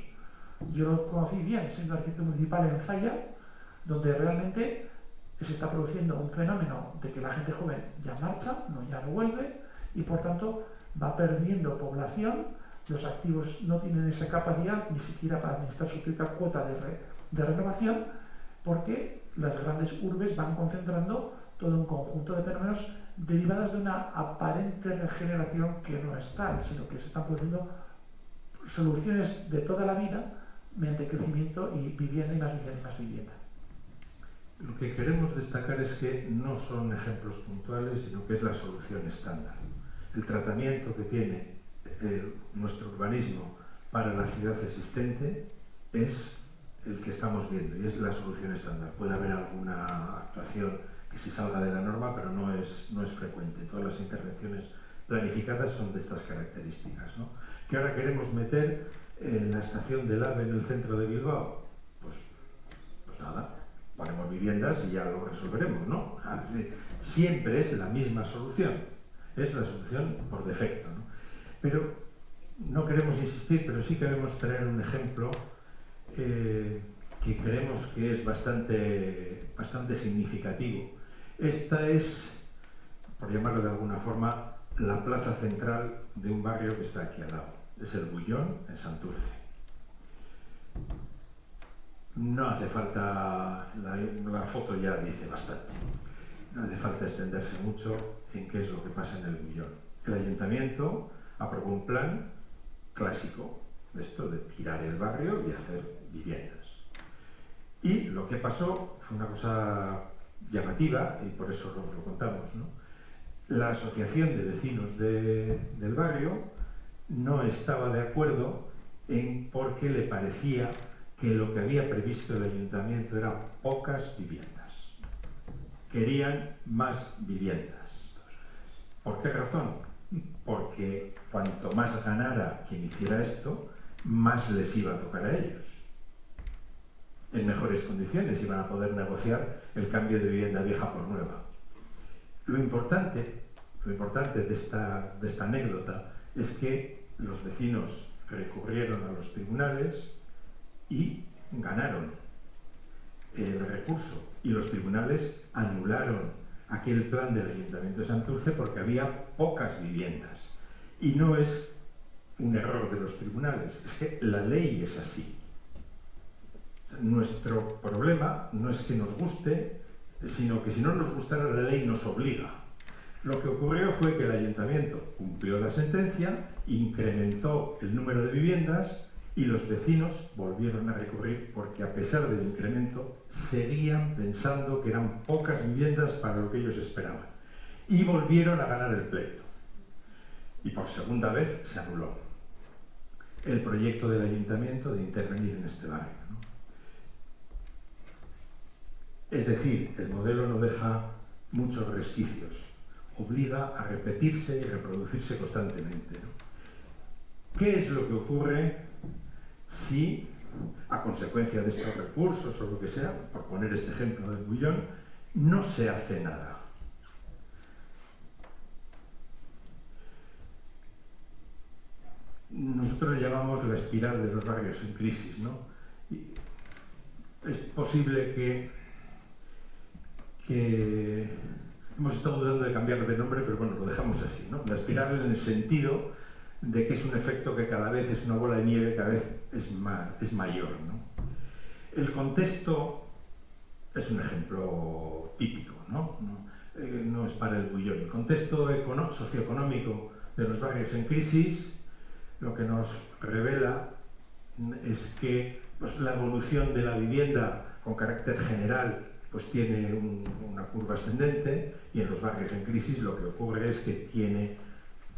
Yo lo conocí bien siendo arquitecto municipal en Zalla, donde realmente se está produciendo un fenómeno de que la gente joven ya marcha, ya no vuelve, y por tanto va perdiendo población. Los activos no tienen esa capacidad ni siquiera para administrar su propia cuota de renovación, porque las grandes urbes van concentrando todo un conjunto de fenómenos derivados de una aparente regeneración que no es tal, sino que se están produciendo soluciones de toda la vida mediante crecimiento y vivienda y más vivienda y más vivienda. Lo que queremos destacar es que no son ejemplos puntuales, sino que es la solución estándar. El tratamiento que tiene nuestro urbanismo para la ciudad existente es el que estamos viendo, y es la solución estándar. Puede haber alguna actuación que se salga de la norma, pero no es frecuente. Todas las intervenciones planificadas son de estas características, ¿no? ¿Qué ahora queremos meter en la estación del AVE en el centro de Bilbao? Pues nada, ponemos viviendas y ya lo resolveremos, ¿no? Siempre es la misma solución, es la solución por defecto, ¿no? Pero no queremos insistir, pero sí queremos traer un ejemplo que creemos que es bastante significativo. Esta es, por llamarlo de alguna forma, la plaza central de un barrio que está aquí al lado. Es el Bullón, en Santurce. No hace falta, la foto ya dice bastante. No hace falta extenderse mucho en qué es lo que pasa en el Bullón. El ayuntamiento aprobó un plan clásico de esto, de tirar el barrio y hacer viviendas. Y lo que pasó fue una cosa llamativa, y por eso os lo contamos, ¿no? La asociación de vecinos del barrio no estaba de acuerdo porque le parecía que lo que había previsto el ayuntamiento eran pocas viviendas. Querían más viviendas. ¿Por qué razón? Porque cuanto más ganara quien hiciera esto, más les iba a tocar a ellos. En mejores condiciones iban a poder negociar el cambio de vivienda vieja por nueva. Lo importante de esta anécdota es que los vecinos recurrieron a los tribunales y ganaron el recurso, y los tribunales anularon aquel plan del Ayuntamiento de Santurce porque había pocas viviendas. Y no es un error de los tribunales, es que la ley es así. Nuestro problema no es que nos guste, sino que si no nos gustara la ley nos obliga. Lo que ocurrió fue que el ayuntamiento cumplió la sentencia, incrementó el número de viviendas, y los vecinos volvieron a recurrir porque, a pesar del incremento, seguían pensando que eran pocas viviendas para lo que ellos esperaban. y volvieron a ganar el pleito. Y por segunda vez se anuló el proyecto del ayuntamiento de intervenir en este barrio, ¿no? Es decir, el modelo no deja muchos resquicios, obliga a repetirse y reproducirse constantemente, ¿no? ¿Qué es lo que ocurre si, a consecuencia de estos recursos o lo que sea, por poner este ejemplo del Bullón, no se hace nada? Nosotros llamamos la espiral de los barrios en crisis, ¿no? Y es posible que hemos estado dudando de cambiarlo de nombre, pero bueno, lo dejamos así, ¿no? La espiral en el sentido de que es un efecto que cada vez es una bola de nieve, cada vez es mayor, ¿no? El contexto es un ejemplo típico, ¿no? No es para el Bullón. El contexto socioeconómico de los barrios en crisis lo que nos revela es que pues, la evolución de la vivienda con carácter general pues tiene una curva ascendente, y en los barrios en crisis lo que ocurre es que tiene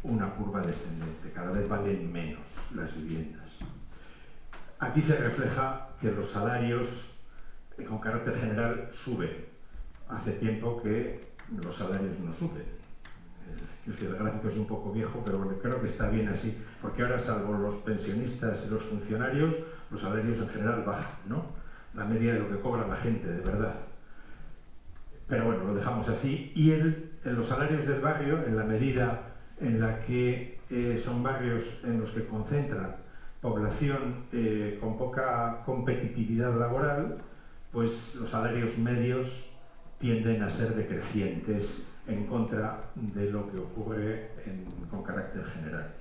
una curva descendente, cada vez valen menos las viviendas. Aquí se refleja que los salarios con carácter general suben. Hace tiempo que los salarios no suben. El gráfico es un poco viejo, pero bueno, creo que está bien así, porque ahora, salvo los pensionistas y los funcionarios, los salarios en general bajan, ¿no? La media de lo que cobra la gente, de verdad. Pero bueno, lo dejamos así. Y en los salarios del barrio, en la medida en la que son barrios en los que concentran población con poca competitividad laboral, pues los salarios medios tienden a ser decrecientes en contra de lo que ocurre con carácter general.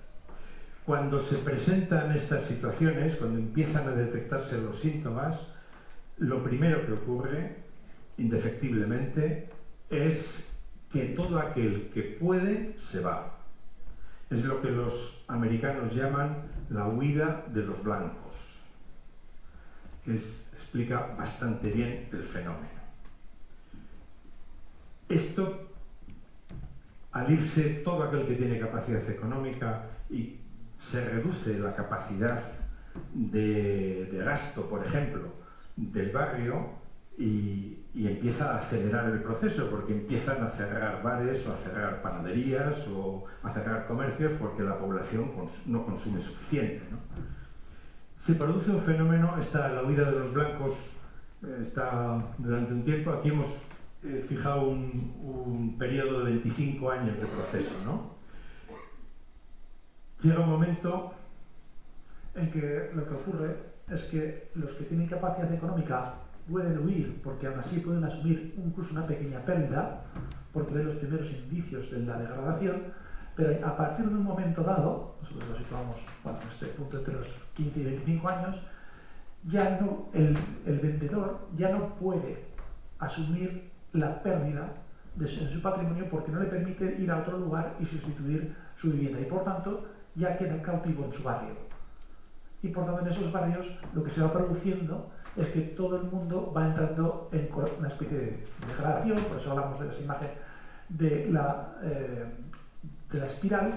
Cuando se presentan estas situaciones, cuando empiezan a detectarse los síntomas, lo primero que ocurre, indefectiblemente, es que todo aquel que puede se va. Es lo que los americanos llaman la huida de los blancos, que explica bastante bien el fenómeno. Esto, al irse todo aquel que tiene capacidad económica y se reduce la capacidad de gasto, por ejemplo, del barrio, y empieza a acelerar el proceso, porque empiezan a cerrar bares o a cerrar panaderías o a cerrar comercios porque la población no consume suficiente, ¿no? Se produce un fenómeno, la huida de los blancos está durante un tiempo. Aquí hemos fijado un periodo de 25 años de proceso, ¿no? Llega un momento en que lo que ocurre es que los que tienen capacidad económica pueden huir, porque aún así pueden asumir incluso una pequeña pérdida, porque ven los primeros indicios de la degradación, pero a partir de un momento dado, nosotros lo situamos en este punto entre los 15 y 25 años, ya no, el vendedor ya no puede asumir la pérdida en su patrimonio, porque no le permite ir a otro lugar y sustituir su vivienda, y por tanto ya queda cautivo en su barrio. Y por tanto en esos barrios lo que se va produciendo es que todo el mundo va entrando en una especie de degradación. Por eso hablamos de esa imagen de la espiral,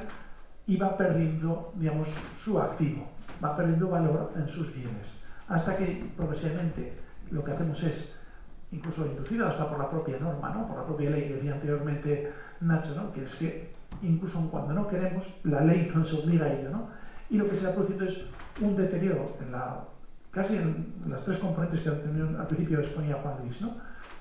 y va perdiendo, digamos, su activo, va perdiendo valor en sus bienes, hasta que progresivamente lo que hacemos es, incluso inducido hasta por la propia norma, ¿no? Por la propia ley que decía anteriormente Nacho, ¿no? Que es que incluso cuando no queremos, la ley nos obliga a ello, ¿no? Y lo que se va produciendo es un deterioro casi en las tres componentes que al principio exponía Juan Luis, ¿no?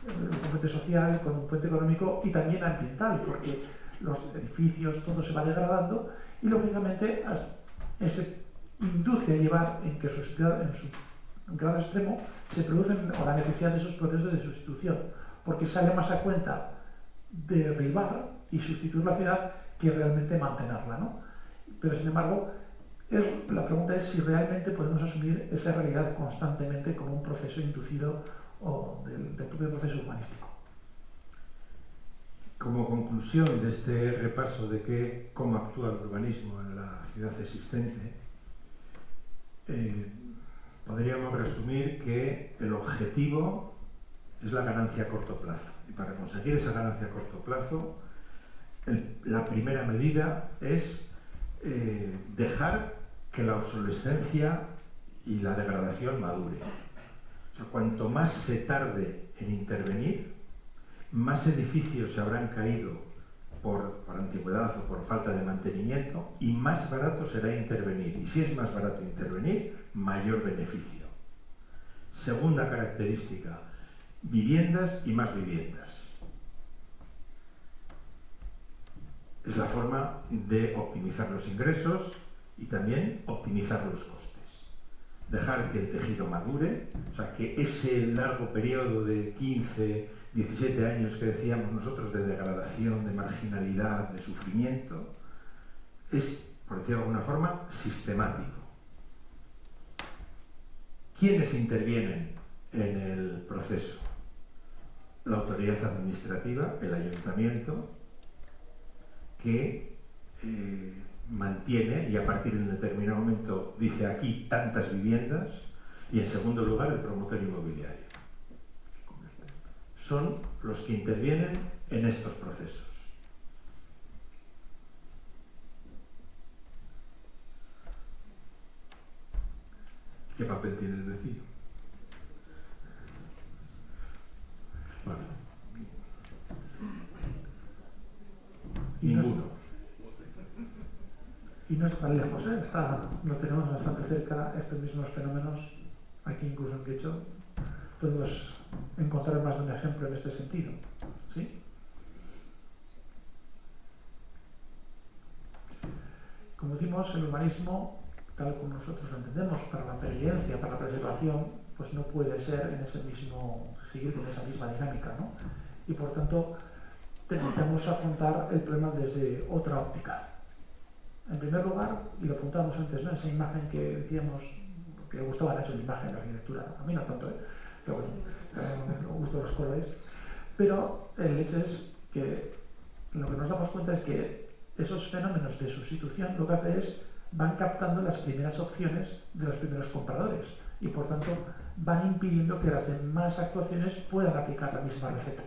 El componente social, con un componente económico y también ambiental, porque los edificios, todo se va degradando, y lógicamente se induce a llevar en que en su grado extremo se producen, o la necesidad de esos procesos de sustitución, porque sale más a cuenta derribar y sustituir la ciudad que realmente mantenerla, ¿no? Pero sin embargo, la pregunta es si realmente podemos asumir esa realidad constantemente como un proceso inducido o del propio proceso urbanístico. Como conclusión de este repaso de cómo actúa el urbanismo en la ciudad existente, podríamos resumir que el objetivo es la ganancia a corto plazo. Y para conseguir esa ganancia a corto plazo la primera medida es dejar que la obsolescencia y la degradación madure. O sea, cuanto más se tarde en intervenir, más edificios se habrán caído por antigüedad o por falta de mantenimiento y más barato será intervenir. Y si es más barato intervenir, mayor beneficio. Segunda característica, viviendas y más viviendas. Es la forma de optimizar los ingresos y también optimizar los costes. Dejar que el tejido madure, o sea, que ese largo periodo de 15, 17 años que decíamos nosotros de degradación, de marginalidad, de sufrimiento, es, por decirlo de alguna forma, sistemático. ¿Quiénes intervienen en el proceso? La autoridad administrativa, el ayuntamiento, que mantiene y a partir de un determinado momento dice aquí tantas viviendas, y en segundo lugar el promotor inmobiliario. Son los que intervienen en estos procesos. ¿Qué papel tiene el vecino? Bueno, ninguno. Y no está tan lejos, ¿eh? Lo tenemos bastante cerca, estos mismos fenómenos, aquí incluso en Guecho, podemos encontrar más de un ejemplo en este sentido. ¿Sí? Como decimos, el urbanismo, tal como nosotros lo entendemos, para la pervivencia, para la preservación, pues no puede ser en ese mismo, seguir con esa misma dinámica, ¿no? Y por tanto, necesitamos afrontar el problema desde otra óptica. En primer lugar, y lo apuntamos antes, ¿no? Esa imagen que decíamos, que le gustaba Nacho la imagen de la arquitectura, a mí no tanto, pero bueno, me gustan los colores. Pero el hecho es que lo que nos damos cuenta es que esos fenómenos de sustitución lo que hace es van captando las primeras opciones de los primeros compradores y por tanto van impidiendo que las demás actuaciones puedan aplicar la misma receta,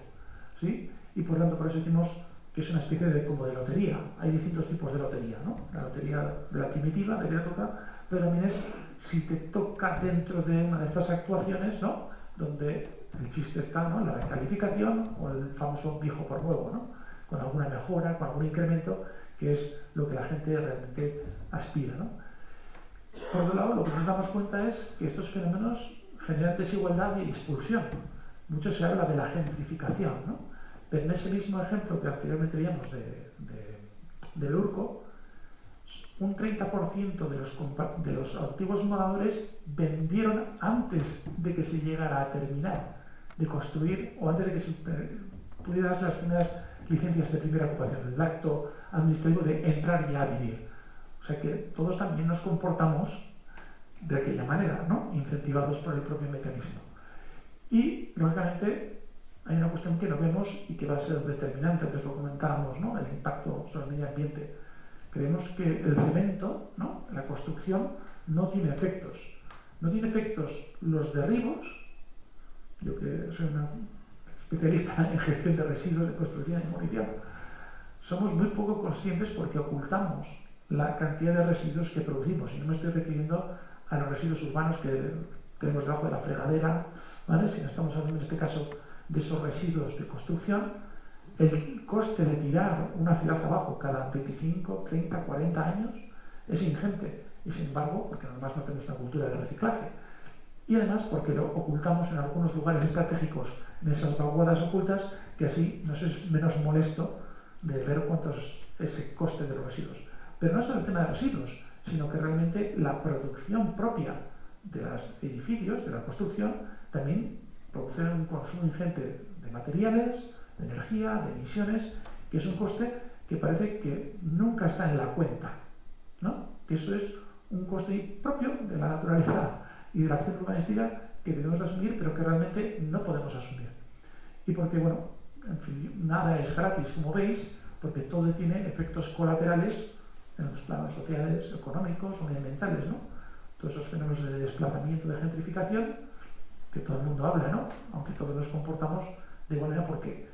¿sí? Y por tanto por eso decimos que es una especie de como de lotería. Hay distintos tipos de lotería, ¿no? La lotería de la primitiva, de que te toca, pero también es si te toca dentro de una de estas actuaciones, ¿no? Donde el chiste está, ¿no? En la recalificación o el famoso viejo por nuevo, ¿no? Con alguna mejora, con algún incremento, que es lo que la gente realmente aspira, ¿no? Por otro lado, lo que nos damos cuenta es que estos fenómenos generan desigualdad y expulsión. Mucho se habla de la gentrificación, ¿no? Pero en ese mismo ejemplo que anteriormente veíamos del Urco, un 30% de los antiguos moradores vendieron antes de que se llegara a terminar de construir o antes de que se pudieran darse las primeras licencias de primera ocupación, el acto administrativo de entrar ya a vivir. O sea que todos también nos comportamos de aquella manera, ¿no? Incentivados por el propio mecanismo. Y, lógicamente, hay una cuestión que no vemos y que va a ser determinante, antes lo comentábamos, ¿no? El impacto sobre el medio ambiente. Creemos que el cemento, ¿no? La construcción, no tiene efectos. No tiene efectos los derribos. Yo que soy una especialista en gestión de residuos de construcción y demolición, somos muy poco conscientes porque ocultamos la cantidad de residuos que producimos. Y no me estoy refiriendo a los residuos urbanos que tenemos debajo de la fregadera, ¿vale? Si no estamos hablando en este caso de esos residuos de construcción, el coste de tirar una ciudad abajo cada 25, 30, 40 años es ingente. Y sin embargo, porque además no tenemos una cultura de reciclaje. Y además porque lo ocultamos en algunos lugares estratégicos, en esas vaguadas ocultas, que así nos es menos molesto de ver cuánto es ese coste de los residuos. Pero no es solo el tema de residuos, sino que realmente la producción propia de los edificios, de la construcción, también produce un consumo ingente de materiales, de energía, de emisiones, que es un coste que parece que nunca está en la cuenta, ¿no? Que eso es un coste propio de la naturaleza y de la acción urbanística que debemos de asumir, pero que realmente no podemos asumir. Y porque, bueno, en fin, nada es gratis, como veis, porque todo tiene efectos colaterales en los planos sociales, económicos o ambientales, ¿no? Todos esos fenómenos de desplazamiento, de gentrificación, que todo el mundo habla, ¿no? Aunque todos nos comportamos de igual manera porque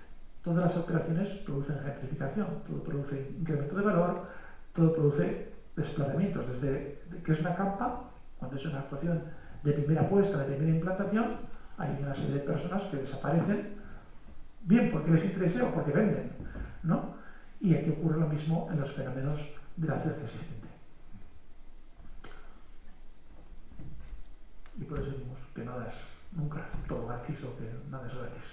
todas las operaciones producen gentrificación, todo produce incremento de valor, todo produce desplazamientos, desde que es una campa, cuando es una actuación de primera puesta, de primera implantación, hay una serie de personas que desaparecen, bien porque les interese o porque venden, ¿no? Y aquí ocurre lo mismo en los fenómenos de la ciudad existente. Y por eso decimos que nada es nunca es todo gratis o que nada es gratis.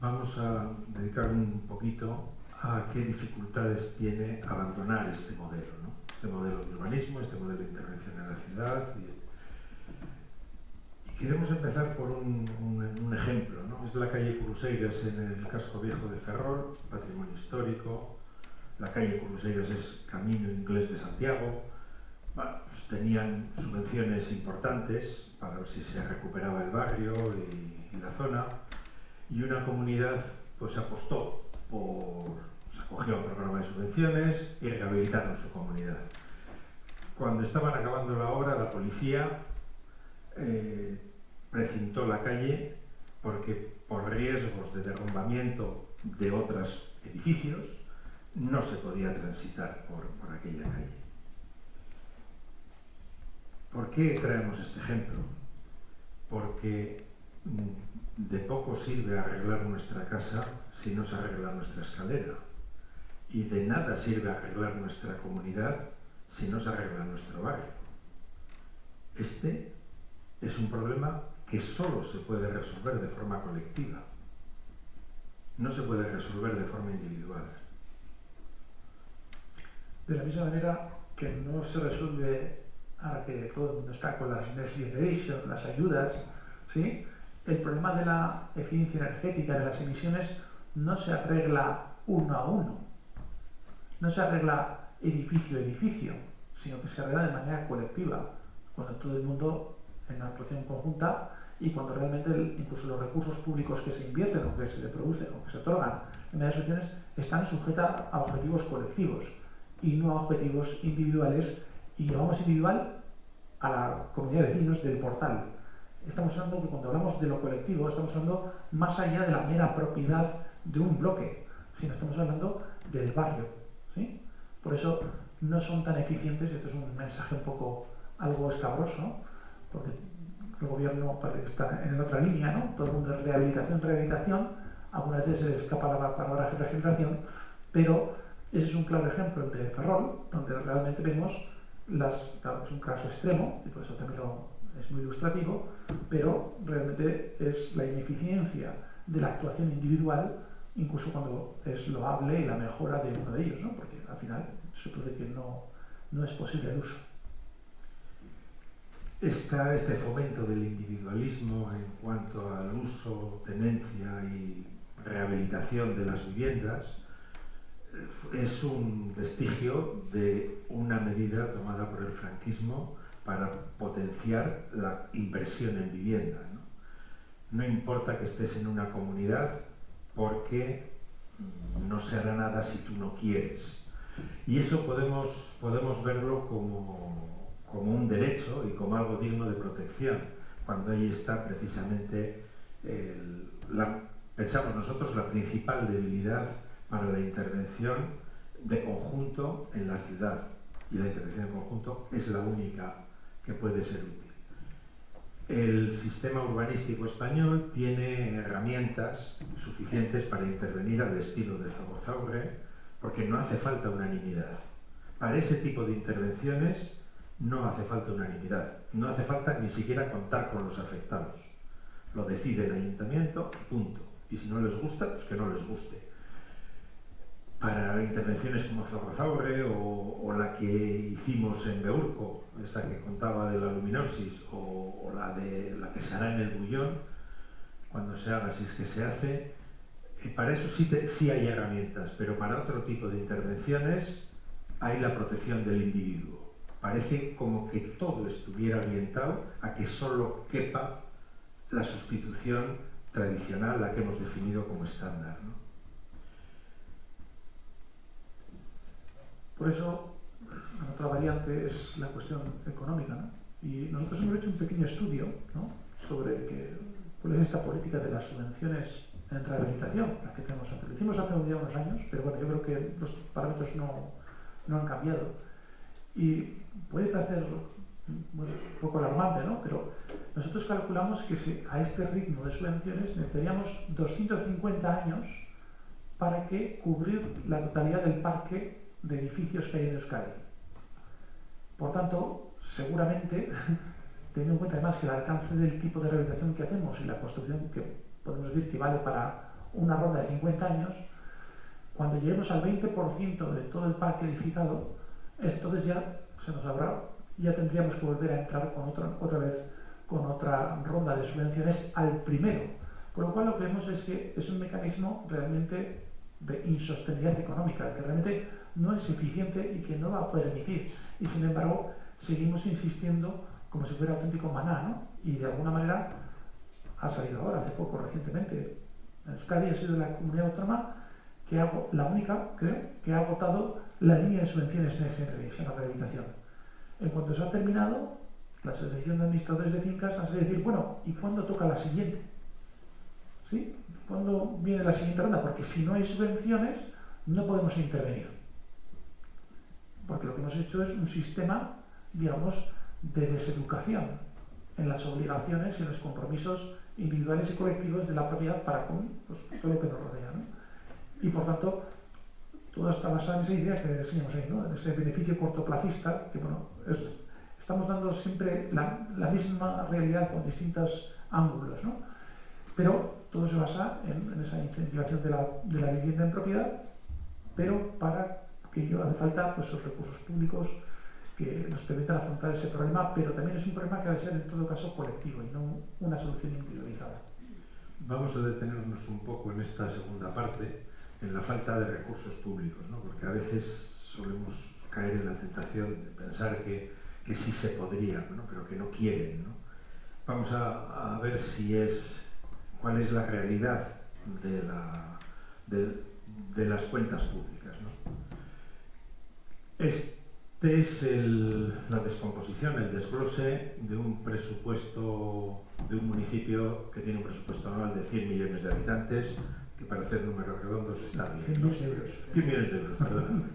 Vamos a dedicar un poquito a qué dificultades tiene abandonar este modelo, ¿no? Este modelo de urbanismo, este modelo de intervención en la ciudad. Y queremos empezar por un ejemplo, ¿no? Es la calle Curuseiras en el casco viejo de Ferrol, patrimonio histórico. La calle Curuseiras es camino inglés de Santiago. Bueno, pues tenían subvenciones importantes para ver si se recuperaba el barrio y la zona. Y una comunidad pues apostó se acogió a un programa de subvenciones y rehabilitaron su comunidad. Cuando estaban acabando la obra, la policía precintó la calle porque por riesgos de derrumbamiento de otros edificios no se podía transitar por aquella calle. ¿Por qué traemos este ejemplo? Porque de poco sirve arreglar nuestra casa si no se arregla nuestra escalera. Y de nada sirve arreglar nuestra comunidad si no se arregla nuestro barrio. Este es un problema que solo se puede resolver de forma colectiva. No se puede resolver de forma individual. De la misma manera que no se resuelve ahora que todo el mundo está con las Next Generation, las ayudas, ¿sí? El problema de la eficiencia energética, de las emisiones, no se arregla uno a uno, no se arregla edificio a edificio, sino que se arregla de manera colectiva, cuando todo el mundo en una actuación conjunta y cuando realmente incluso los recursos públicos que se invierten o que se producen o que se otorgan en medias soluciones están sujetos a objetivos colectivos y no a objetivos individuales, y llamamos individual a la comunidad de vecinos del portal. Estamos hablando que cuando hablamos de lo colectivo estamos hablando más allá de la mera propiedad de un bloque, sino estamos hablando del barrio, ¿sí? Por eso no son tan eficientes. Esto es un mensaje un poco algo escabroso, porque el gobierno parece que está en otra línea, ¿no? Todo el mundo es rehabilitación, rehabilitación, algunas veces se le escapa la palabra regeneración, pero ese es un claro ejemplo, el de Ferrol, donde realmente vemos claro, es un caso extremo, y por eso también es muy ilustrativo, pero realmente es la ineficiencia de la actuación individual, incluso cuando es loable la mejora de uno de ellos, ¿no? Porque al final se produce que no es posible el uso. Está este fomento del individualismo en cuanto al uso, tenencia y rehabilitación de las viviendas. Es un vestigio de una medida tomada por el franquismo para potenciar la inversión en vivienda, ¿no? No importa que estés en una comunidad porque no se hará nada si tú no quieres. Y eso podemos verlo como un derecho y como algo digno de protección, cuando ahí está precisamente, pensamos nosotros, la principal debilidad para la intervención de conjunto en la ciudad. Y la intervención en conjunto es la única que puede ser útil. El sistema urbanístico español tiene herramientas suficientes para intervenir al estilo de Zaborzaurre, porque no hace falta unanimidad. Para ese tipo de intervenciones no hace falta unanimidad, no hace falta ni siquiera contar con los afectados. Lo decide el ayuntamiento y punto. Y si no les gusta, pues que no les guste. Para intervenciones como Zaborzaurre o la que hicimos en Beurco, esa que contaba de la luminosis, o la que se hará en el Bullón, cuando se haga, si es que se hace, para eso sí hay herramientas, pero para otro tipo de intervenciones hay la protección del individuo. Parece como que todo estuviera orientado a que solo quepa la sustitución tradicional, la que hemos definido como estándar, ¿no? Por eso, la otra variante es la cuestión económica, ¿no? Y nosotros hemos hecho un pequeño estudio, ¿no? Sobre que cuál es esta política de las subvenciones en rehabilitación, la que tenemos antes. Lo hicimos hace unos años, pero bueno, yo creo que los parámetros no han cambiado. Y puede parecer bueno, un poco alarmante, ¿no? Pero nosotros calculamos que a este ritmo de subvenciones necesitaríamos 250 años para cubrir la totalidad del parque de edificios que hay en Euskadi. Por tanto, seguramente, teniendo en cuenta además que el alcance del tipo de rehabilitación que hacemos y la construcción que podemos decir que vale para una ronda de 50 años, cuando lleguemos al 20% de todo el parque edificado, entonces ya tendríamos que volver a entrar otra vez con otra ronda de subvenciones al primero. Con lo cual lo que vemos es que es un mecanismo realmente de insostenibilidad económica, que realmente no es eficiente y que no va a permitir. Y sin embargo, seguimos insistiendo como si fuera auténtico maná, ¿no? Y de alguna manera ha salido ahora, hace poco, recientemente. Euskadi ha sido la comunidad autónoma la única, creo, que ha agotado la línea de subvenciones en la rehabilitación. En cuanto se ha terminado, la asociación de administradores de fincas ha de decir, bueno, ¿y cuándo toca la siguiente? ¿Sí? ¿Cuándo viene la siguiente ronda? Porque si no hay subvenciones, no podemos intervenir. Porque lo que hemos hecho es un sistema, digamos, de deseducación en las obligaciones y en los compromisos individuales y colectivos de la propiedad para con todo lo que nos rodea, ¿no? Y por tanto, todo está basado en esa idea que enseñamos ahí, ¿no? En ese beneficio cortoplacista, que bueno, estamos dando siempre la misma realidad con distintos ángulos, ¿no? Pero todo se basa en esa incentivación de la vivienda en propiedad, pero para que ello hace falta pues, esos recursos públicos que nos permitan afrontar ese problema, pero también es un problema que debe ser en todo caso colectivo y no una solución individualizada. Vamos a detenernos un poco en esta segunda parte, en la falta de recursos públicos, ¿no? Porque a veces solemos caer en la tentación de pensar que sí se podría, ¿no? Pero que no quieren, ¿no? Vamos a ver cuál es la realidad de las cuentas públicas, ¿no? Este es la descomposición, el desglose de un presupuesto de un municipio que tiene un presupuesto anual de 100 millones de habitantes, que para hacer números redondos está bien, 100 millones de euros. 100 millones de euros, perdón.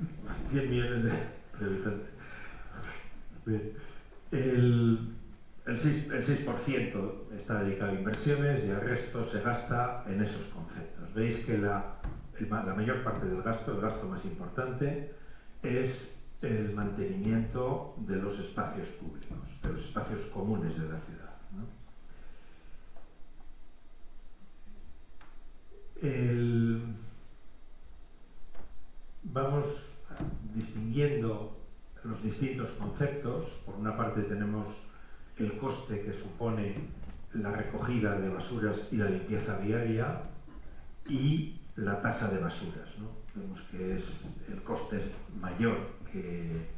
100 millones de habitantes. Bien. El 6% está dedicado a inversiones y el resto se gasta en esos conceptos. Veis que la mayor parte del gasto, el gasto más importante, es el mantenimiento de los espacios públicos, de los espacios comunes de la ciudad, ¿no? Vamos distinguiendo los distintos conceptos. Por una parte tenemos el coste que supone la recogida de basuras y la limpieza viaria y la tasa de basuras, ¿no? Vemos que el coste es mayor que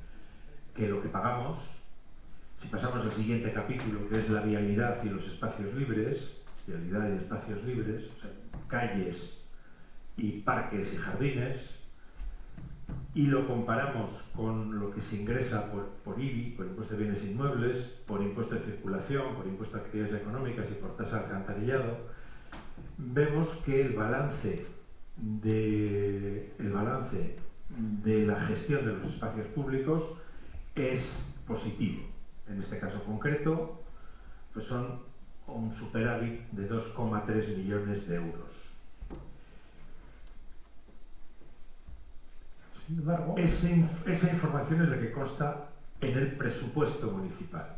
lo que pagamos. Si pasamos al siguiente capítulo, que es la vialidad y los espacios libres, vialidad y espacios libres, o sea, calles y parques y jardines, y lo comparamos con lo que se ingresa por IBI, por impuesto de bienes inmuebles, por impuesto de circulación, por impuesto de actividades económicas y por tasa de alcantarillado, vemos que el balance de la gestión de los espacios públicos es positivo. En este caso concreto, pues son un superávit de 2,3 millones de euros. Sin embargo, Esa información es la que consta en el presupuesto municipal.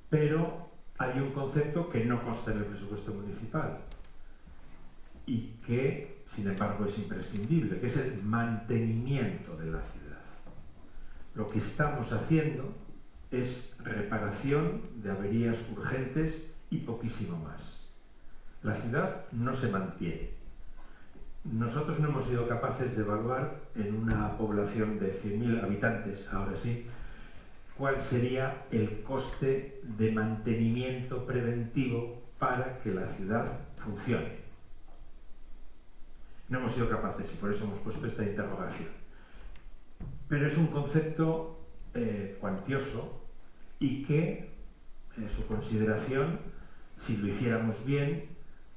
Pero hay un concepto que no consta en el presupuesto municipal y que, sin embargo, es imprescindible, que es el mantenimiento de la ciudad. Lo que estamos haciendo es reparación de averías urgentes y poquísimo más. La ciudad no se mantiene. Nosotros no hemos sido capaces de evaluar en una población de 100.000 habitantes, ahora sí, cuál sería el coste de mantenimiento preventivo para que la ciudad funcione. No hemos sido capaces y por eso hemos puesto esta interrogación. Pero es un concepto cuantioso y que su consideración si lo hiciéramos bien,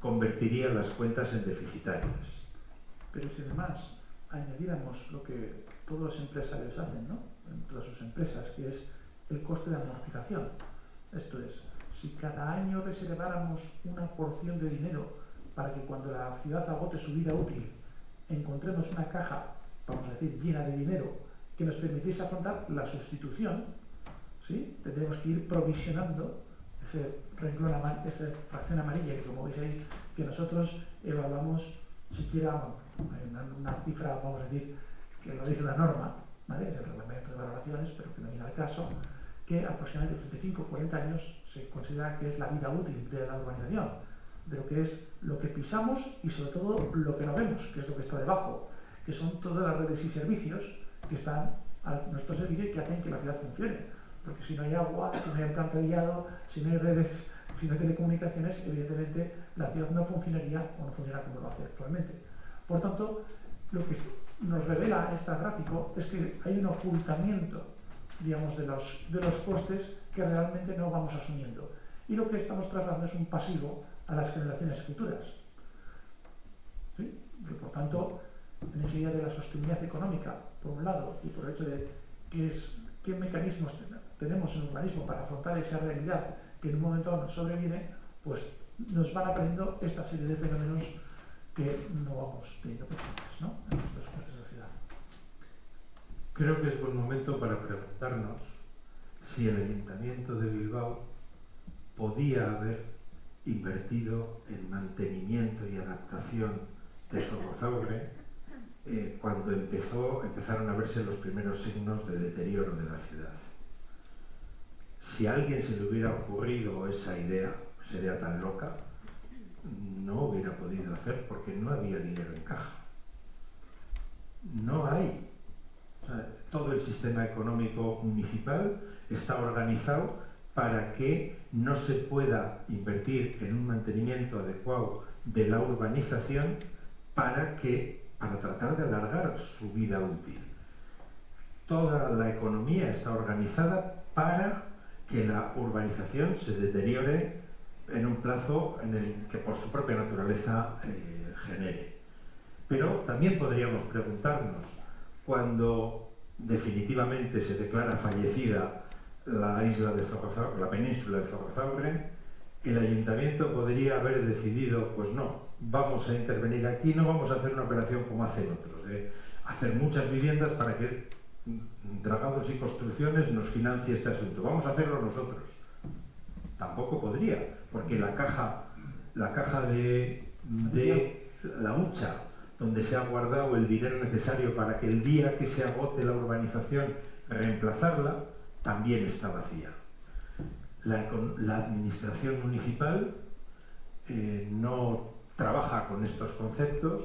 convertiría las cuentas en deficitarias. Pero si además añadiéramos lo que todos los empresarios hacen, ¿no?, en todas sus empresas, que es el coste de amortización. Esto es, si cada año reserváramos una porción de dinero para que cuando la ciudad agote su vida útil encontremos una caja, vamos a decir, llena de dinero que nos permitiese afrontar la sustitución, ¿sí?, tendremos que ir provisionando ese renglón, esa fracción amarilla que, como veis ahí, que nosotros evaluamos siquiera en una cifra, vamos a decir, que lo dice la norma, ¿vale?, es el reglamento de valoraciones, pero que no viene al caso, que aproximadamente 35 o 40 años se considera que es la vida útil de la urbanización, de lo que es lo que pisamos y sobre todo lo que no vemos, que es lo que está debajo, que son todas las redes y servicios que están a nuestro servicio y que hacen que la ciudad funcione. Porque si no hay agua, si no hay alcantarillado, si no hay redes, si no hay telecomunicaciones, evidentemente la ciudad no funcionaría o no funciona como lo hace actualmente. Por tanto, lo que nos revela este gráfico es que hay un ocultamiento, digamos, de los costes que realmente no vamos asumiendo. Y lo que estamos trasladando es un pasivo a las generaciones futuras. ¿Sí? Que, por tanto, en esa idea de la sostenibilidad económica, por un lado, y por el hecho de qué mecanismos tenemos en el urbanismo para afrontar esa realidad que en un momento dado nos sobreviene, pues nos van aprendiendo esta serie de fenómenos que no vamos teniendo presentes, ¿no?, en nuestros costes de la ciudad. Creo que es buen momento para preguntarnos si el Ayuntamiento de Bilbao podía haber invertido en mantenimiento y adaptación de Zorrozaurre cuando empezaron a verse los primeros signos de deterioro de la ciudad. Si a alguien se le hubiera ocurrido esa idea tan loca, no hubiera podido hacer porque no había dinero en caja. No hay. O sea, todo el sistema económico municipal está organizado para que no se pueda invertir en un mantenimiento adecuado de la urbanización para tratar de alargar su vida útil. Toda la economía está organizada para que la urbanización se deteriore en un plazo en el que por su propia naturaleza genere. Pero también podríamos preguntarnos, cuando definitivamente se declara fallecida la isla de Zorrozaurre, la península de Zorrozaurre, el ayuntamiento podría haber decidido, pues no, vamos a intervenir aquí, no vamos a hacer una operación como hacen otros, de hacer muchas viviendas para que Dragados y Construcciones nos financie este asunto, vamos a hacerlo nosotros. Tampoco podría, porque la caja de la hucha, donde se ha guardado el dinero necesario para que el día que se agote la urbanización reemplazarla, también está vacía. La administración municipal no trabaja con estos conceptos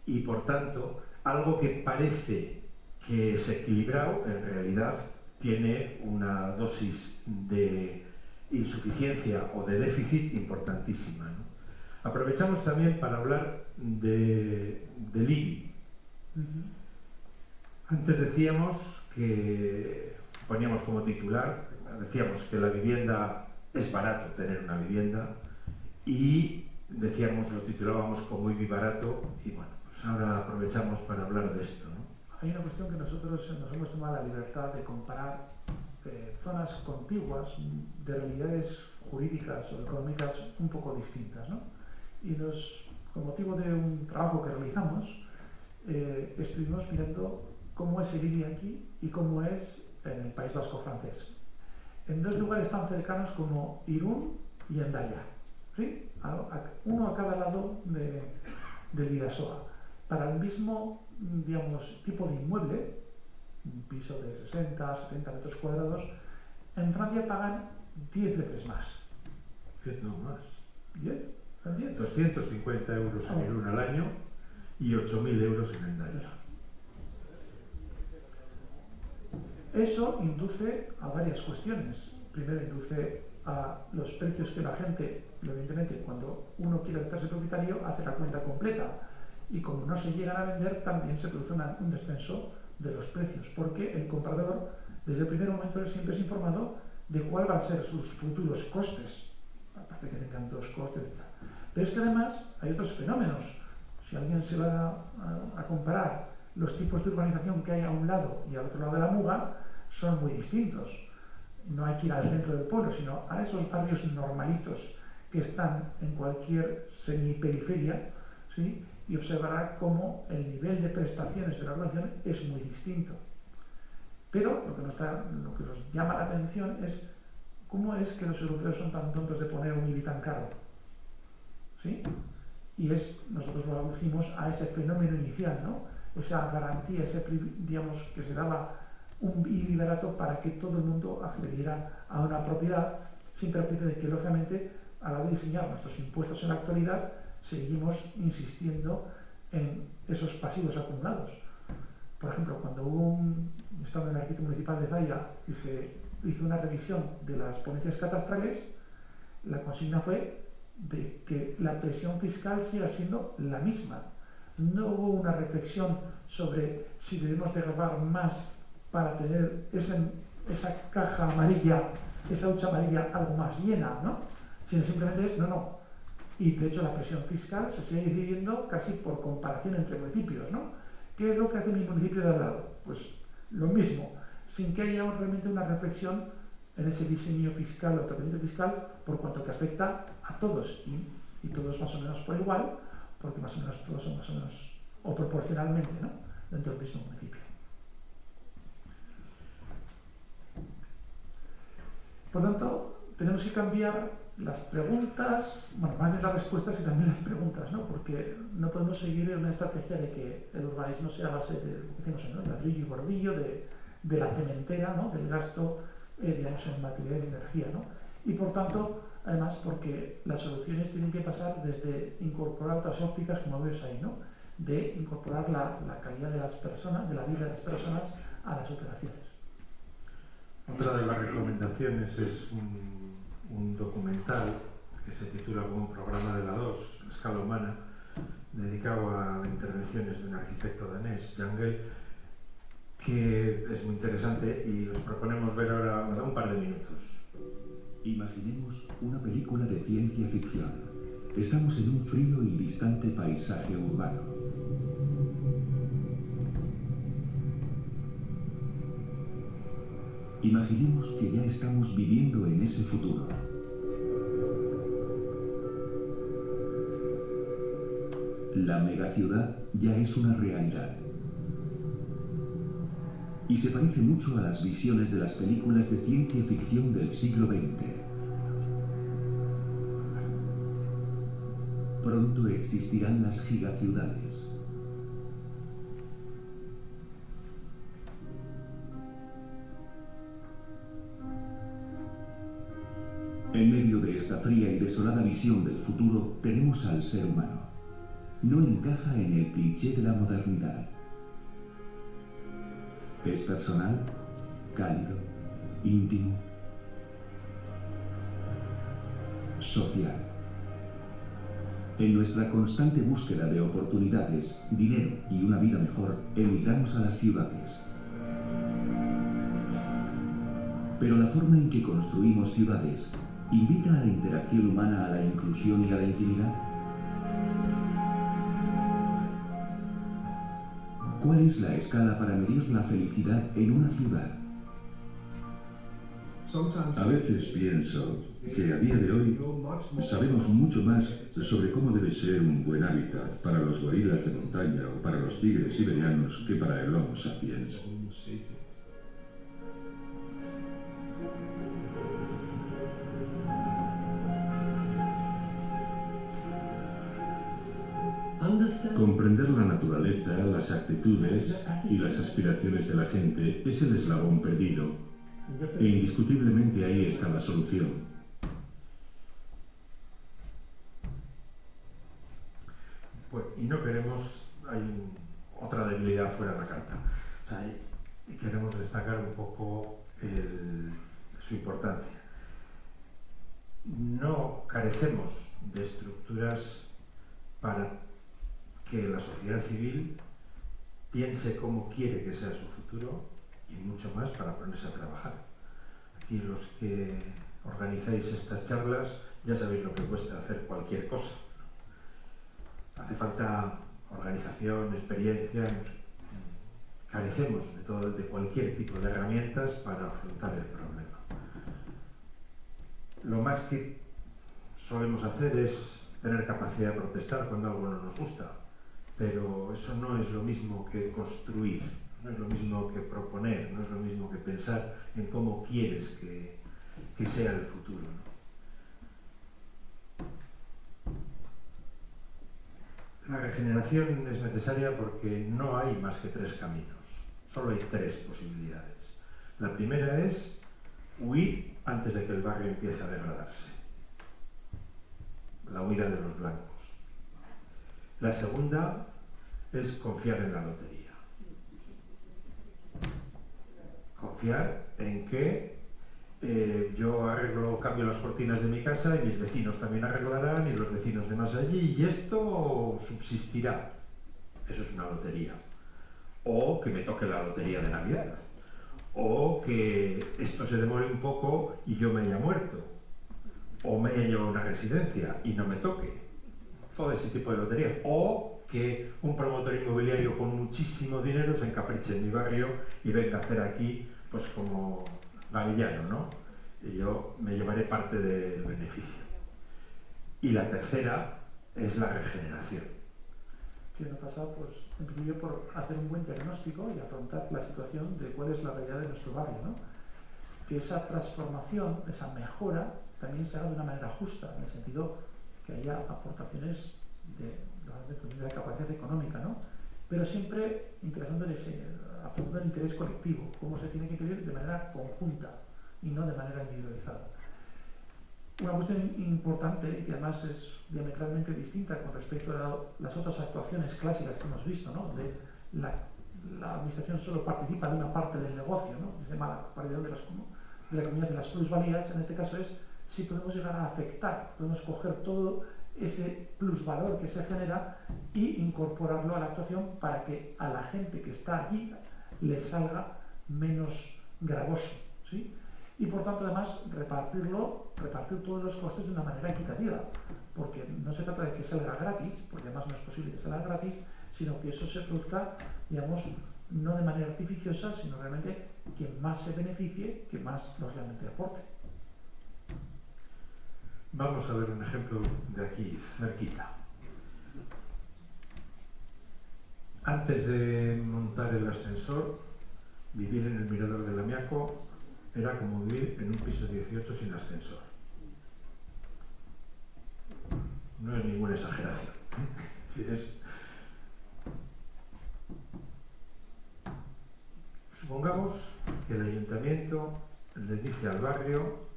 y, por tanto, algo que parece que es equilibrado, en realidad tiene una dosis de insuficiencia o de déficit importantísima, ¿no? Aprovechamos también para hablar del IBI. Antes decíamos que, poníamos como titular, decíamos que la vivienda es barato tener una vivienda y decíamos, lo titulábamos como IBI barato y bueno, pues ahora aprovechamos para hablar de esto, ¿no? Hay una cuestión que nosotros nos hemos tomado la libertad de comparar zonas contiguas de realidades jurídicas o económicas un poco distintas, ¿no? Y con motivo de un trabajo que realizamos, estuvimos mirando cómo es el IBI aquí y cómo es en el País Vasco francés. En dos lugares tan cercanos como Irún y Hendaya, ¿sí? Uno a cada lado del Bidasoa. Para el mismo, digamos, tipo de inmueble, un piso de 60, 70 metros cuadrados, en Francia pagan 10 veces más. No más. ¿10? 250 euros en Irún al año y 8.000 euros en Hendaya. Eso induce a varias cuestiones. Primero, induce a los precios que la gente, evidentemente, cuando uno quiere hacerse propietario, hace la cuenta completa. Y como no se llegan a vender, también se produce un descenso de los precios, porque el comprador, desde el primer momento, siempre es informado de cuál van a ser sus futuros costes. aparte que tengan dos costes, etc. Pero es que además hay otros fenómenos. Si alguien se va a comparar los tipos de urbanización que hay a un lado y al otro lado de la Muga, son muy distintos. No hay que ir al centro del pueblo, sino a esos barrios normalitos que están en cualquier semiperiferia, ¿sí? Y observará cómo el nivel de prestaciones de la urbanización es muy distinto. Pero lo que nos llama la atención es cómo es que los europeos son tan tontos de poner un IBI tan caro, ¿sí? Y nosotros lo aducimos a ese fenómeno inicial, ¿no? Esa garantía, digamos, que se daba un IBI barato para que todo el mundo accediera a una propiedad, sin perjuicio de que, lógicamente, a la hora de diseñar nuestros impuestos en la actualidad, seguimos insistiendo en esos pasivos acumulados. Por ejemplo, cuando estaba en el arquitecto municipal de Zaya y se hizo una revisión de las ponencias catastrales, la consigna fue de que la presión fiscal siga siendo la misma. No hubo una reflexión sobre si debemos derrobar más para tener esa caja amarilla, esa hucha amarilla algo más llena, ¿no? Sino simplemente es no. Y de hecho la presión fiscal se sigue decidiendo casi por comparación entre municipios, ¿no? ¿Qué es lo que hace mi municipio de al lado? Pues lo mismo, sin que haya realmente una reflexión en ese diseño fiscal o tratamiento fiscal por cuanto que afecta a todos y todos más o menos por igual, porque más o menos todos son más o menos o proporcionalmente, ¿no? Dentro del mismo municipio. Por tanto, tenemos que cambiar las preguntas, bueno, más bien las respuestas y también las preguntas, ¿no? Porque no podemos seguir en una estrategia de que el urbanismo sea a base de lo que decimos, ¿no? El ladrillo y bordillo, de la cementera, ¿no? Del gasto, digamos, en materiales y energía, ¿no? Y por tanto, además, porque las soluciones tienen que pasar desde incorporar otras ópticas, como ves ahí, ¿no? De incorporar la calidad de las personas, de la vida de las personas a las operaciones. Otra de las recomendaciones es un documental que se titula como un programa de la 2, Escala Humana, dedicado a intervenciones de un arquitecto danés, Jan Gehl, que es muy interesante y os proponemos ver ahora, me da un par de minutos. Imaginemos una película de ciencia ficción. Estamos en un frío y distante paisaje urbano. Imaginemos que ya estamos viviendo en ese futuro. La megaciudad ya es una realidad. Y se parece mucho a las visiones de las películas de ciencia ficción del siglo XX. Pronto existirán las gigaciudades. En medio de esta fría y desolada visión del futuro tenemos al ser humano. No encaja en el cliché de la modernidad. Es personal, cálido, íntimo, social. En nuestra constante búsqueda de oportunidades, dinero y una vida mejor, emigramos a las ciudades. Pero la forma en que construimos ciudades invita a la interacción humana, a la inclusión y a la intimidad. ¿Cuál es la escala para medir la felicidad en una ciudad? A veces pienso que a día de hoy sabemos mucho más sobre cómo debe ser un buen hábitat para los gorilas de montaña o para los tigres siberianos que para el Homo sapiens. Comprender la naturaleza, las actitudes y las aspiraciones de la gente es el eslabón perdido, e indiscutiblemente ahí está la solución. Pues, y no queremos, otra debilidad fuera de la carta, y queremos destacar un poco su importancia. No carecemos de estructuras para que la sociedad civil piense cómo quiere que sea su futuro y mucho más para ponerse a trabajar. Aquí los que organizáis estas charlas ya sabéis lo que cuesta hacer cualquier cosa. Hace falta organización, experiencia, no sé. Carecemos de cualquier tipo de herramientas para afrontar el problema. Lo más que solemos hacer es tener capacidad de protestar cuando algo no nos gusta, pero eso no es lo mismo que construir, no es lo mismo que proponer, no es lo mismo que pensar en cómo quieres que sea el futuro, ¿no? La regeneración es necesaria porque no hay más que 3 caminos, solo hay 3 posibilidades. La primera es huir antes de que el barrio empiece a degradarse, la huida de los blancos. La segunda es confiar en la lotería, confiar en que yo cambio las cortinas de mi casa y mis vecinos también arreglarán y los vecinos de más allí y esto subsistirá. Eso es una lotería. O que me toque la lotería de Navidad. O que esto se demore un poco y yo me haya muerto. O me haya llevado a una residencia y no me toque. Todo ese tipo de loterías. O que un promotor inmobiliario con muchísimo dinero se encapriche en mi barrio y venga a hacer aquí, pues como Gavillano, ¿no? Y yo me llevaré parte del beneficio. Y la tercera es la regeneración. Que no pasa, pues, en principio por hacer un buen diagnóstico y afrontar la situación de cuál es la realidad de nuestro barrio, ¿no? Que esa transformación, esa mejora, también se haga de una manera justa, en el sentido que haya aportaciones de la capacidad económica, ¿no? Pero siempre a fondo del interés colectivo, cómo se tiene que incluir de manera conjunta y no de manera individualizada. Una cuestión importante y que además es diametralmente distinta con respecto a las otras actuaciones clásicas que hemos visto, ¿no? Donde la administración solo participa de una parte del negocio, ¿no? Se llama la participación de la comunidad de las plusvalías. En este caso es si podemos llegar a afectar, podemos coger todo ese plusvalor que se genera y incorporarlo a la actuación para que a la gente que está allí le salga menos gravoso, ¿sí? Y por tanto además repartir todos los costes de una manera equitativa, porque no se trata de que salga gratis, porque además no es posible que salga gratis, sino que eso se produzca, digamos, no de manera artificiosa, sino realmente quien más se beneficie, que más lógicamente aporte. Vamos a ver un ejemplo de aquí, cerquita. Antes de montar el ascensor, vivir en el Mirador del Amiaco era como vivir en un piso 18 sin ascensor. No es ninguna exageración. Supongamos que el ayuntamiento le dice al barrio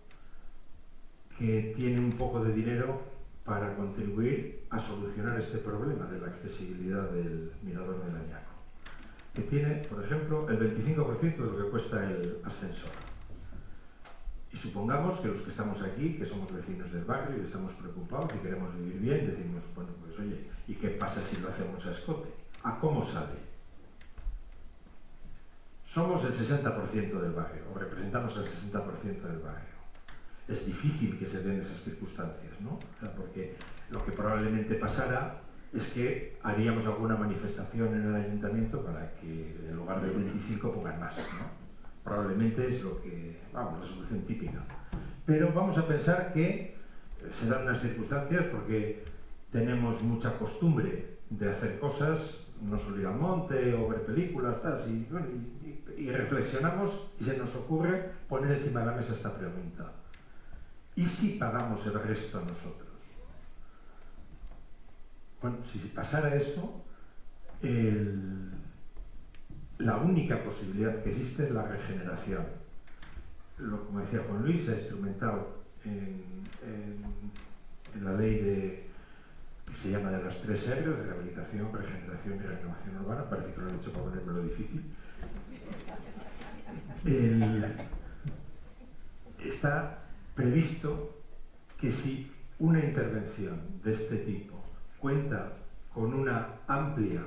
que tiene un poco de dinero para contribuir a solucionar este problema de la accesibilidad del Mirador del Amiaco, que tiene, por ejemplo, el 25% de lo que cuesta el ascensor. Y supongamos que los que estamos aquí, que somos vecinos del barrio y estamos preocupados y queremos vivir bien, decimos, bueno, pues oye, ¿y qué pasa si lo hacemos a escote? ¿A cómo sale? Somos el 60% del barrio, o representamos el 60% del barrio. Es difícil que se den esas circunstancias, ¿no? O sea, porque lo que probablemente pasara es que haríamos alguna manifestación en el ayuntamiento para que en lugar del 25 pongan más, ¿no? Probablemente es la solución típica. Pero vamos a pensar que se dan unas circunstancias porque tenemos mucha costumbre de hacer cosas, no solo ir al monte o ver películas, tal, y reflexionamos y se nos ocurre poner encima de la mesa esta pregunta. ¿Y si pagamos el resto nosotros? Bueno, si pasara eso, la única posibilidad que existe es la regeneración. Como decía Juan Luis, se ha instrumentado en la ley que se llama de las 3 R, de rehabilitación, regeneración y renovación urbana. Parece que lo han hecho para ponérmelo difícil. Está previsto que si una intervención de este tipo cuenta con una amplia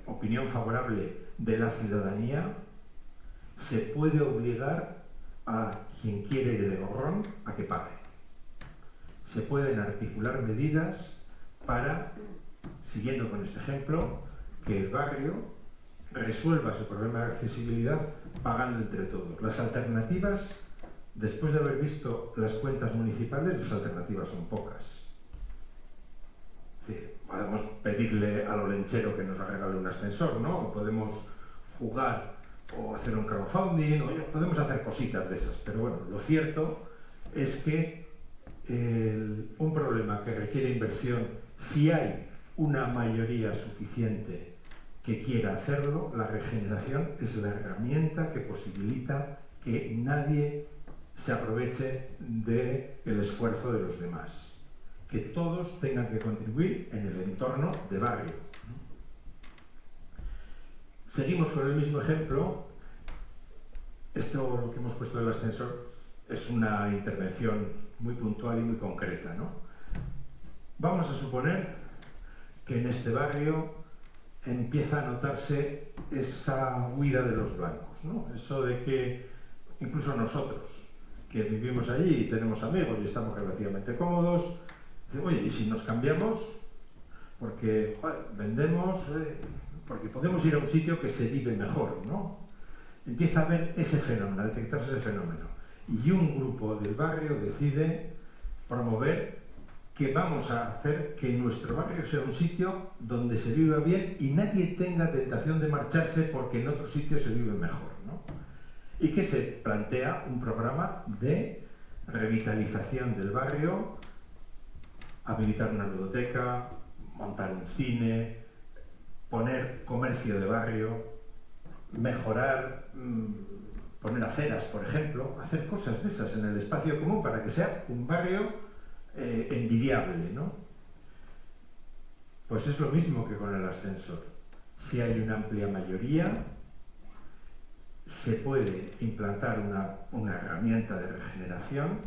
opinión favorable de la ciudadanía, se puede obligar a quien quiere ir de gorrón a que pague. se pueden articular medidas para, siguiendo con este ejemplo, que el barrio resuelva su problema de accesibilidad pagando entre todos. Las alternativas, después de haber visto las cuentas municipales, las alternativas son pocas. Es decir, podemos pedirle al olenchero que nos regale un ascensor, ¿no? O podemos jugar o hacer un crowdfunding, o podemos hacer cositas de esas. Pero bueno, lo cierto es que un problema que requiere inversión, si hay una mayoría suficiente que quiera hacerlo, la regeneración es la herramienta que posibilita que nadie se aproveche del esfuerzo de los demás, que todos tengan que contribuir en el entorno de barrio. Seguimos con el mismo ejemplo. Esto, lo que hemos puesto del ascensor, es una intervención muy puntual y muy concreta, ¿no? Vamos a suponer que en este barrio empieza a notarse esa huida de los blancos, ¿no? Eso de que incluso nosotros, que vivimos allí y tenemos amigos y estamos relativamente cómodos, oye, ¿y si nos cambiamos? Porque vendemos, porque podemos ir a un sitio que se vive mejor, ¿no? Empieza a ver ese fenómeno, a detectarse ese fenómeno. Y un grupo del barrio decide promover que vamos a hacer que nuestro barrio sea un sitio donde se viva bien y nadie tenga tentación de marcharse porque en otro sitio se vive mejor, ¿no? Y que se plantea un programa de revitalización del barrio, habilitar una ludoteca, montar un cine, poner comercio de barrio, mejorar, poner aceras, por ejemplo, hacer cosas de esas en el espacio común para que sea un barrio envidiable, ¿no? Pues es lo mismo que con el ascensor. Si hay una amplia mayoría, se puede implantar una herramienta de regeneración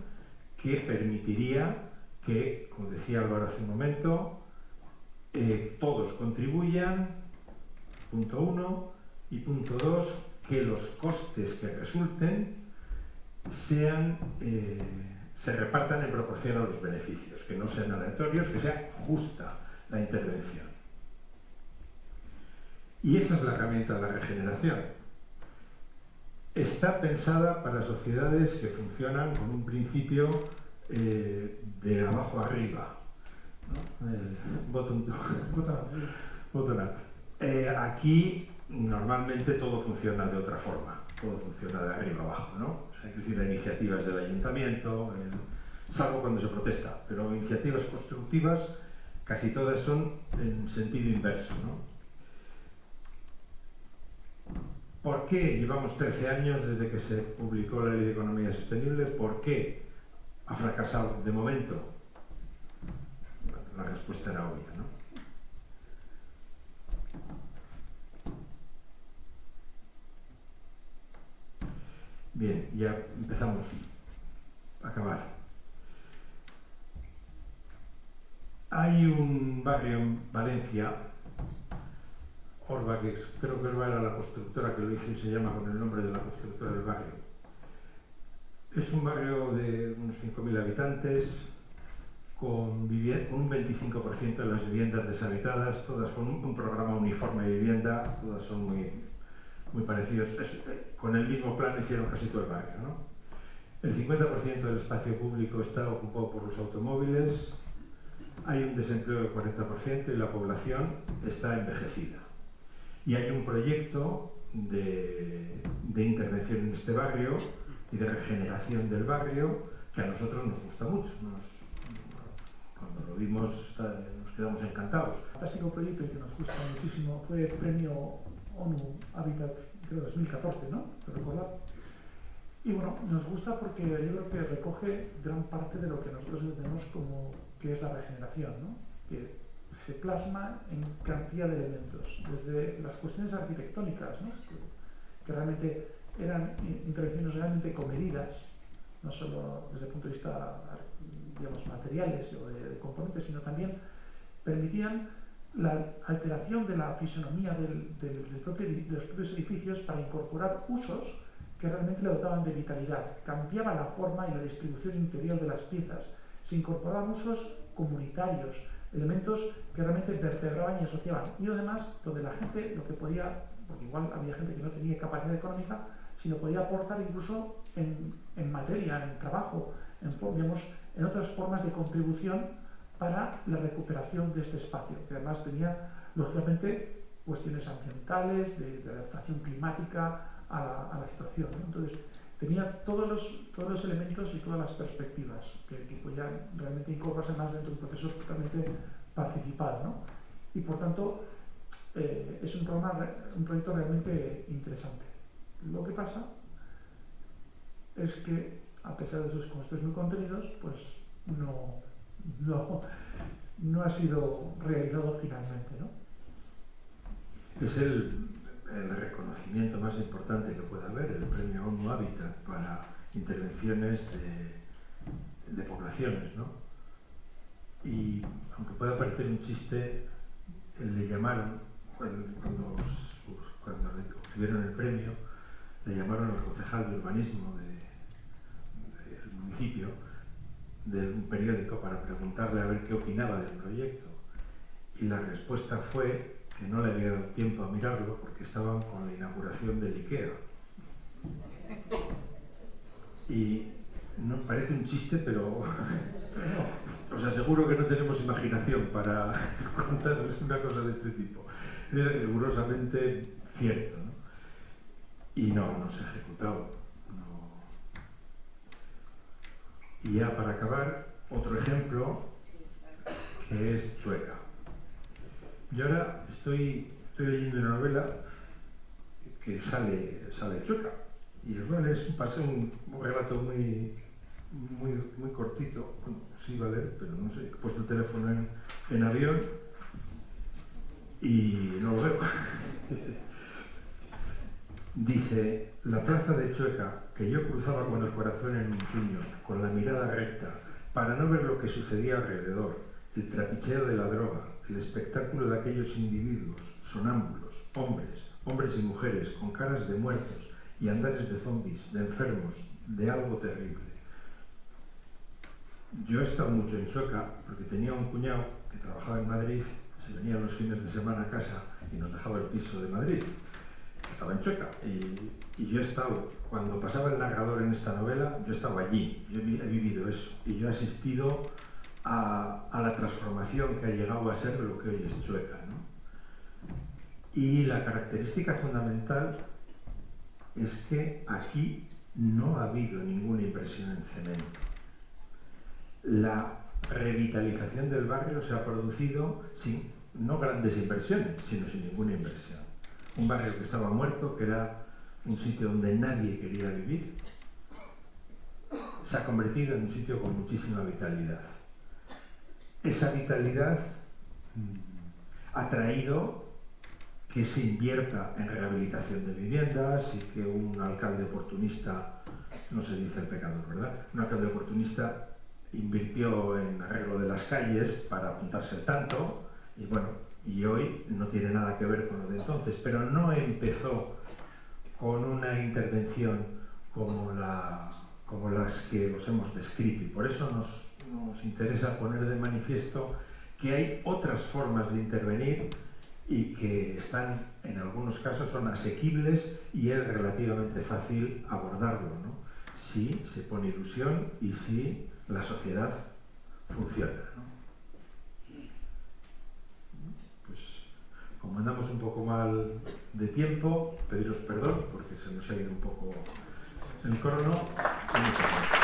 que permitiría que, como decía Álvaro hace un momento, todos contribuyan, punto 1, y punto 2, que los costes que resulten se repartan en proporción a los beneficios, que no sean aleatorios, que sea justa la intervención. Y esa es la herramienta de la regeneración. Está pensada para sociedades que funcionan con un principio de abajo arriba, ¿no? El bottom up. Aquí normalmente todo funciona de otra forma, todo funciona de arriba abajo, ¿no? O sea, es decir, hay iniciativas del ayuntamiento, salvo cuando se protesta, pero iniciativas constructivas casi todas son en sentido inverso, ¿no? ¿Por qué llevamos 13 años desde que se publicó la Ley de Economía Sostenible? ¿Por qué ha fracasado de momento? Bueno, la respuesta era obvia, ¿no? Bien, ya empezamos a acabar. Hay un barrio en Valencia, Orba, que creo que Orba era la constructora que lo hizo y se llama con el nombre de la constructora del barrio. Es un barrio de unos 5.000 habitantes, con un 25% de las viviendas deshabitadas, todas con un programa uniforme de vivienda, todas son muy parecidos. Con el mismo plan hicieron casi todo el barrio, ¿no? El 50% del espacio público está ocupado por los automóviles, hay un desempleo del 40% y la población está envejecida. Y hay un proyecto de intervención en este barrio y de regeneración del barrio que a nosotros nos gusta mucho. Cuando lo vimos nos quedamos encantados. Un fantástico proyecto y que nos gusta muchísimo fue el premio ONU Habitat, creo 2014, ¿no? Recordar. Y bueno, nos gusta porque yo creo que recoge gran parte de lo que nosotros entendemos como que es la regeneración, ¿no? Que se plasma en cantidad de elementos, desde las cuestiones arquitectónicas, ¿no? que realmente eran intervenciones realmente comedidas, no solo desde el punto de vista, digamos, materiales o de componentes, sino también permitían la alteración de la fisonomía de los propios edificios para incorporar usos que realmente le dotaban de vitalidad. Cambiaba la forma y la distribución interior de las piezas. se incorporaban usos comunitarios, elementos que realmente vertebraban y asociaban. Y además, donde la gente lo que podía, porque igual había gente que no tenía capacidad económica, sino podía aportar incluso en materia, en trabajo, en otras formas de contribución para la recuperación de este espacio, que además tenía, lógicamente, cuestiones ambientales, de adaptación climática a la situación, ¿no? Entonces, tenía todos los elementos y todas las perspectivas que podían realmente incorporarse más dentro de un proceso totalmente participado, ¿no? Y por tanto, es un proyecto realmente interesante. Lo que pasa es que, a pesar de sus costes muy contenidos, pues no ha sido realizado finalmente, ¿no? Es el reconocimiento más importante que puede haber, el premio ONU Habitat para intervenciones de poblaciones, ¿no? Y aunque pueda parecer un chiste, le llamaron, cuando obtuvieron el premio, le llamaron al concejal de urbanismo del municipio, de un periódico, para preguntarle a ver qué opinaba del proyecto. Y la respuesta fue que no le había dado tiempo a mirarlo porque estaban con la inauguración del IKEA. Y no parece un chiste, pero os aseguro que no tenemos imaginación para contaros una cosa de este tipo. Es rigurosamente cierto, ¿no? Y no se ha ejecutado. Y ya para acabar, otro ejemplo que es Chueca. Yo ahora estoy leyendo una novela que sale Chueca, y os voy a leer un relato muy cortito. Bueno, sí va a leer, pero no sé, he puesto el teléfono en avión y no lo veo. Dice: la plaza de Chueca, que yo cruzaba con el corazón en un puño, con la mirada recta, para no ver lo que sucedía alrededor, el trapicheo de la droga, el espectáculo de aquellos individuos, sonámbulos, hombres y mujeres, con caras de muertos y andares de zombies, de enfermos, de algo terrible. Yo he estado mucho en Chueca porque tenía un cuñado que trabajaba en Madrid, se venía los fines de semana a casa y nos dejaba el piso de Madrid. Estaba en Chueca y yo he estado, cuando pasaba el narrador en esta novela, yo estaba allí, yo he vivido eso y yo he asistido a la transformación que ha llegado a ser lo que hoy es Chueca, ¿no? Y la característica fundamental es que aquí no ha habido ninguna inversión en cemento. La revitalización del barrio se ha producido sin, no grandes inversiones, sino sin ninguna inversión. Un barrio que estaba muerto, que era un sitio donde nadie quería vivir, se ha convertido en un sitio con muchísima vitalidad. Esa vitalidad ha traído que se invierta en rehabilitación de viviendas y que un alcalde oportunista, no se dice el pecador, ¿verdad? Un alcalde oportunista invirtió en arreglo de las calles para apuntarse tanto y bueno, y hoy no tiene nada que ver con lo de entonces, pero no empezó con una intervención como las que os hemos descrito, y por eso nos interesa poner de manifiesto que hay otras formas de intervenir y que están, en algunos casos, son asequibles y es relativamente fácil abordarlo, ¿no? Si se pone ilusión y si la sociedad funciona, ¿no? Pues, como andamos un poco mal de tiempo, pediros perdón porque se nos ha ido un poco el crono. Y muchas gracias.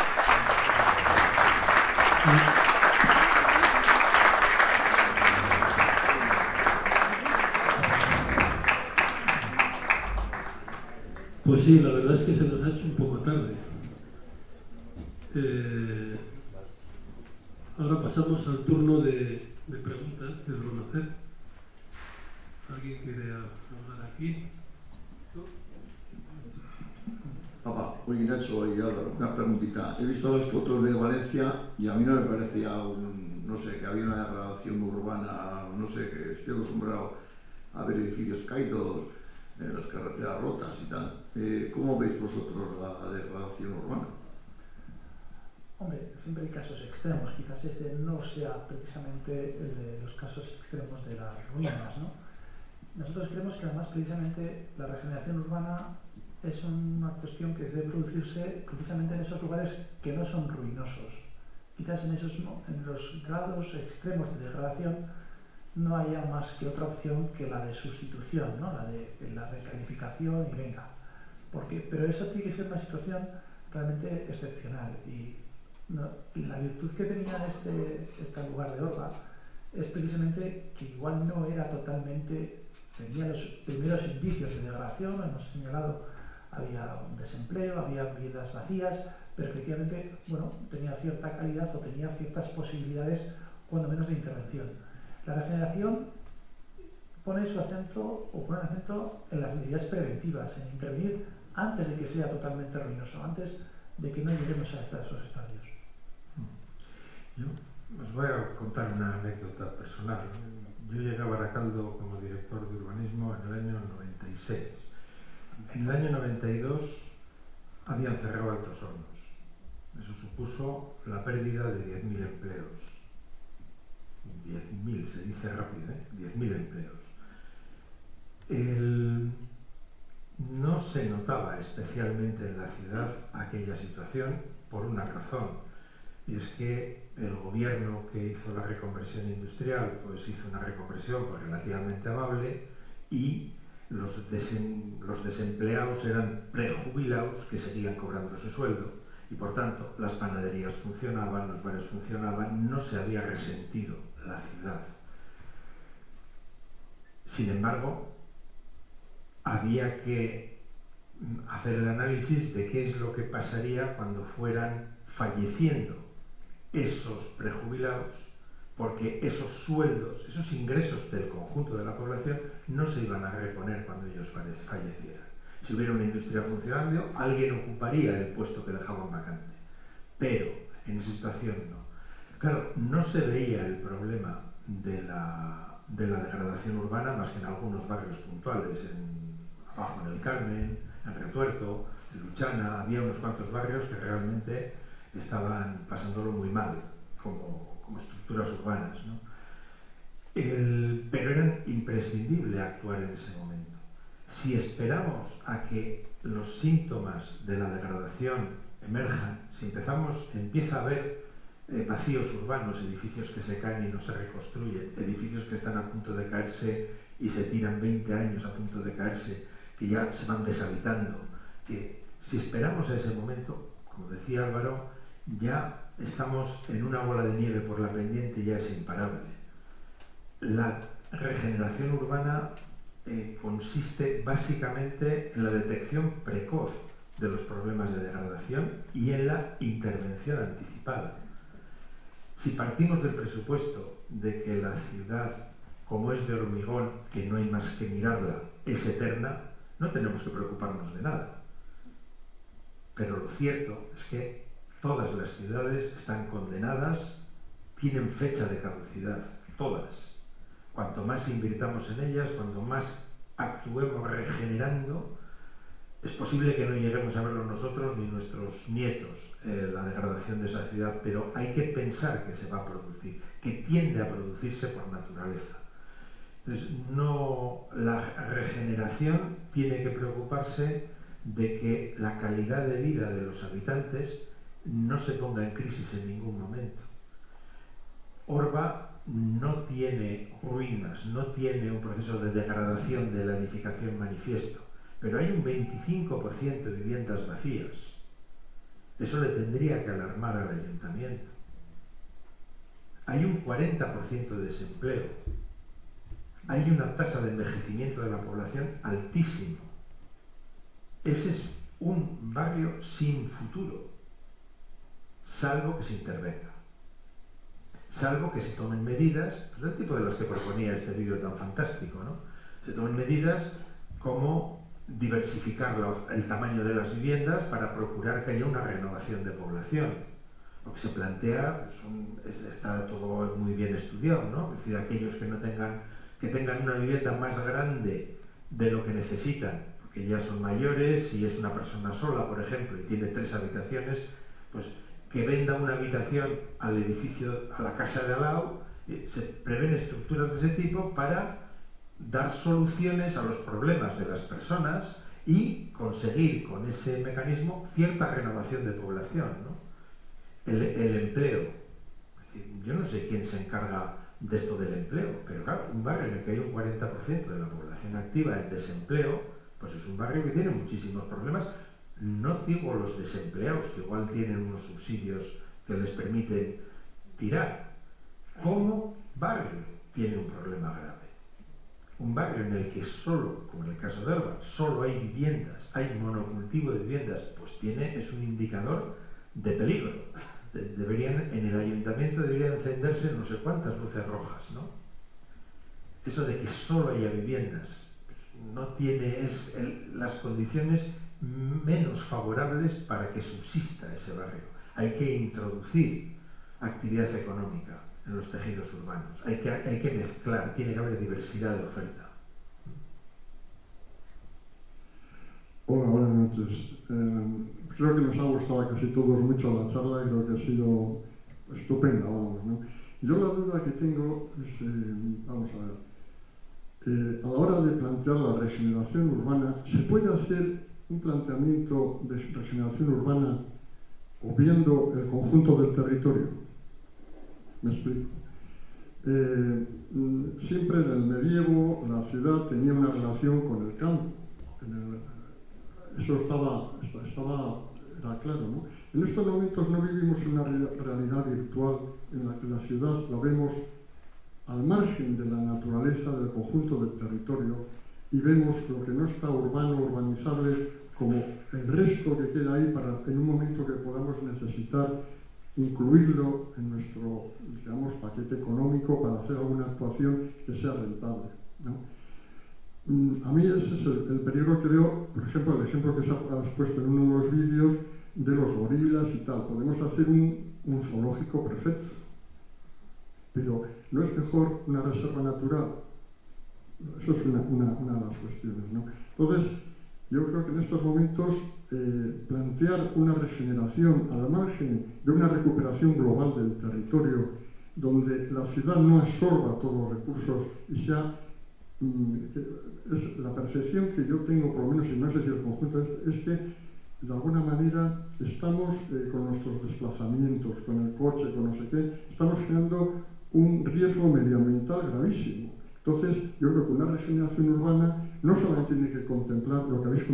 Pues sí, la verdad es que se nos ha hecho un poco tarde. Ahora pasamos al turno de preguntas que nos van a hacer. ¿Alguien quiere hablar aquí? Papá, oye Nacho, una preguntita. He visto las fotos de Valencia y a mí no me parecía no sé, que había una degradación urbana, no sé, que estoy acostumbrado a ver edificios caídos, las carreteras rotas y tal. ¿Cómo veis vosotros la degradación urbana? Hombre, siempre hay casos extremos, quizás este no sea precisamente el de los casos extremos de las ruinas, ¿no? Nosotros creemos que además precisamente la regeneración urbana es una cuestión que debe producirse precisamente en esos lugares que no son ruinosos. Quizás en los grados extremos de degradación no haya más que otra opción que la de sustitución, ¿no? La de la recalificación y venga. Pero eso tiene que ser una situación realmente excepcional y la virtud que tenía este lugar de Orba es precisamente que igual no era totalmente, tenía los primeros indicios de degradación, hemos señalado, había un desempleo, había viviendas vacías, pero efectivamente, bueno, tenía cierta calidad o tenía ciertas posibilidades, cuando menos, de intervención. La regeneración pone el acento en las medidas preventivas, en intervenir antes de que sea totalmente ruinoso, antes de que no lleguemos a esos estadios. Yo os voy a contar una anécdota personal. Yo llegué a Baracaldo como director de urbanismo en el año 96. En el año 92 habían cerrado Altos Hornos. Eso supuso la pérdida de 10.000 empleos. 10.000, se dice rápido, 10.000 empleos. No se notaba especialmente en la ciudad aquella situación por una razón, y es que el gobierno que hizo la reconversión industrial pues hizo una reconversión pues relativamente amable, y los desempleados eran prejubilados que seguían cobrando su sueldo, y por tanto las panaderías funcionaban, los bares funcionaban, no se había resentido la ciudad. Sin embargo, había que hacer el análisis de qué es lo que pasaría cuando fueran falleciendo esos prejubilados, porque esos sueldos, esos ingresos del conjunto de la población no se iban a reponer cuando ellos fallecieran. Si hubiera una industria funcionando, alguien ocuparía el puesto que dejaban vacante, pero en esa situación no. Claro, no se veía el problema de la degradación urbana más que en algunos barrios puntuales, abajo en el Carmen, en Retuerto, en Luchana. Había unos cuantos barrios que realmente estaban pasándolo muy mal como estructuras urbanas, ¿no? Pero era imprescindible actuar en ese momento. Si esperamos a que los síntomas de la degradación emerjan, si empieza a haber vacíos urbanos, edificios que se caen y no se reconstruyen, edificios que están a punto de caerse y se tiran 20 años a punto de caerse, que ya se van deshabitando, que si esperamos a ese momento, como decía Álvaro, ya estamos en una bola de nieve por la pendiente y ya es imparable. La regeneración urbana consiste básicamente en la detección precoz de los problemas de degradación y en la intervención anticipada. Si partimos del presupuesto de que la ciudad, como es de hormigón, que no hay más que mirarla, es eterna, no tenemos que preocuparnos de nada. Pero lo cierto es que todas las ciudades están condenadas, tienen fecha de caducidad, todas. Cuanto más invirtamos en ellas, cuanto más actuemos regenerando, es posible que no lleguemos a verlo nosotros ni nuestros nietos, la degradación de esa ciudad, pero hay que pensar que se va a producir, que tiende a producirse por naturaleza. Entonces, la regeneración tiene que preocuparse de que la calidad de vida de los habitantes no se ponga en crisis en ningún momento. Orba no tiene ruinas, no tiene un proceso de degradación de la edificación manifiesto, pero hay un 25% de viviendas vacías. Eso le tendría que alarmar al ayuntamiento. Hay un 40% de desempleo. Hay una tasa de envejecimiento de la población altísimo. Ese es un barrio sin futuro, salvo que se intervenga. Salvo que se tomen medidas, pues del tipo de las que proponía este vídeo tan fantástico, ¿no? Se tomen medidas como diversificar el tamaño de las viviendas para procurar que haya una renovación de población. Lo que se plantea está todo muy bien estudiado, ¿no? Es decir, aquellos que tengan una vivienda más grande de lo que necesitan, porque ya son mayores, si es una persona sola, por ejemplo, y tiene 3 habitaciones, pues que venda una habitación al edificio, a la casa de al lado. Se prevén estructuras de ese tipo para dar soluciones a los problemas de las personas y conseguir con ese mecanismo cierta renovación de población, ¿no? El empleo. Es decir, yo no sé quién se encarga de esto del empleo, pero claro, un barrio en el que hay un 40% de la población activa en desempleo, pues es un barrio que tiene muchísimos problemas. No digo los desempleados, que igual tienen unos subsidios que les permiten tirar. Como barrio tiene un problema grave. Un barrio en el que solo, como en el caso de Elba, solo hay viviendas, hay monocultivo de viviendas, pues es un indicador de peligro. En el ayuntamiento deberían encenderse no sé cuántas luces rojas, ¿no? Eso de que solo haya viviendas no tiene las condiciones menos favorables para que subsista ese barrio. Hay que introducir actividad económica en los tejidos urbanos. Hay que mezclar, tiene que haber diversidad de oferta. Hola, buenas noches. Creo que nos ha gustado a casi todos mucho la charla y creo que ha sido estupenda, vamos, ¿no? Yo la duda que tengo es, vamos a ver, a la hora de plantear la regeneración urbana, ¿se puede hacer un planteamiento de regeneración urbana obviando el conjunto del territorio? Me explico. Siempre en el medievo la ciudad tenía una relación con el campo. Eso era claro, ¿no? En estos momentos no vivimos una realidad virtual en la que la ciudad la vemos al margen de la naturaleza del conjunto del territorio y vemos lo que no está urbano, urbanizable, como el resto que queda ahí para en un momento que podamos necesitar incluirlo en nuestro, digamos, paquete económico para hacer alguna actuación que sea rentable, ¿no? A mí ese es el peligro que veo, por ejemplo, el ejemplo que se ha puesto en uno de los vídeos de los gorilas y tal. Podemos hacer un zoológico perfecto, pero ¿no es mejor una reserva natural? Eso es una de las cuestiones, ¿no? Entonces, yo creo que en estos momentos plantear una regeneración al margen de una recuperación global del territorio, donde la ciudad no absorba todos los recursos y sea... es la percepción que yo tengo, por lo menos, y no sé si el conjunto es que de alguna manera estamos con nuestros desplazamientos, con el coche, con no sé qué, estamos generando un riesgo medioambiental gravísimo. Entonces, yo creo que una regeneración urbana no solamente tiene que contemplar lo que habéis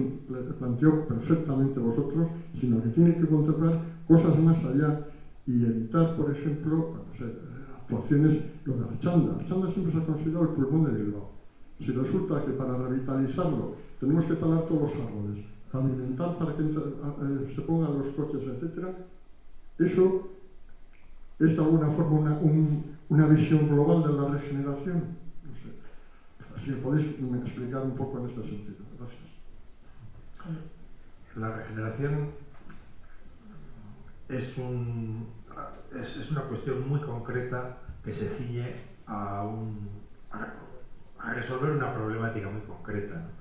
planteado perfectamente vosotros, sino que tiene que contemplar cosas más allá y evitar, por ejemplo, actuaciones, lo de Archanda. Archanda siempre se ha considerado el pulmón de Bilbao. Si resulta que para revitalizarlo tenemos que talar todos los árboles, pavimentar para que se pongan los coches, etc., eso es de alguna forma una visión global de la regeneración. No sé. Si podéis explicar un poco en este sentido. Gracias. La regeneración es una cuestión muy concreta que se ciñe a resolver una problemática muy concreta, ¿no?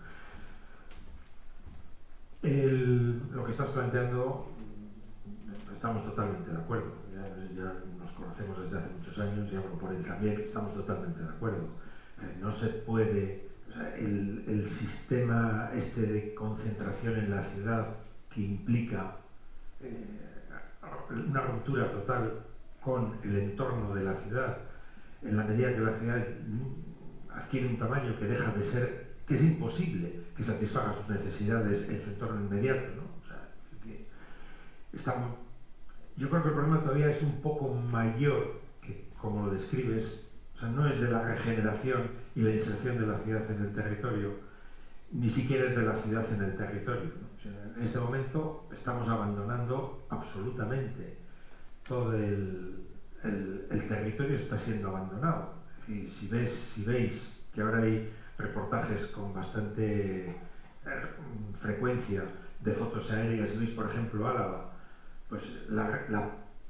Lo que estás planteando, estamos totalmente de acuerdo. Ya nos conocemos desde hace muchos años y hablo por él también, estamos totalmente de acuerdo. No se puede, el sistema de concentración en la ciudad que implica una ruptura total con el entorno de la ciudad, en la medida que la ciudad adquiere un tamaño que deja de ser, que es imposible que satisfaga sus necesidades en su entorno inmediato, ¿no? O sea, yo creo que el problema todavía es un poco mayor que como lo describes. O sea, no es de la regeneración y la inserción de la ciudad en el territorio, ni siquiera es de la ciudad en el territorio, ¿no? O sea, en este momento estamos abandonando absolutamente todo el territorio, está siendo abandonado. Es decir, si veis que ahora hay reportajes con bastante frecuencia de fotos aéreas, si veis por ejemplo Álava, pues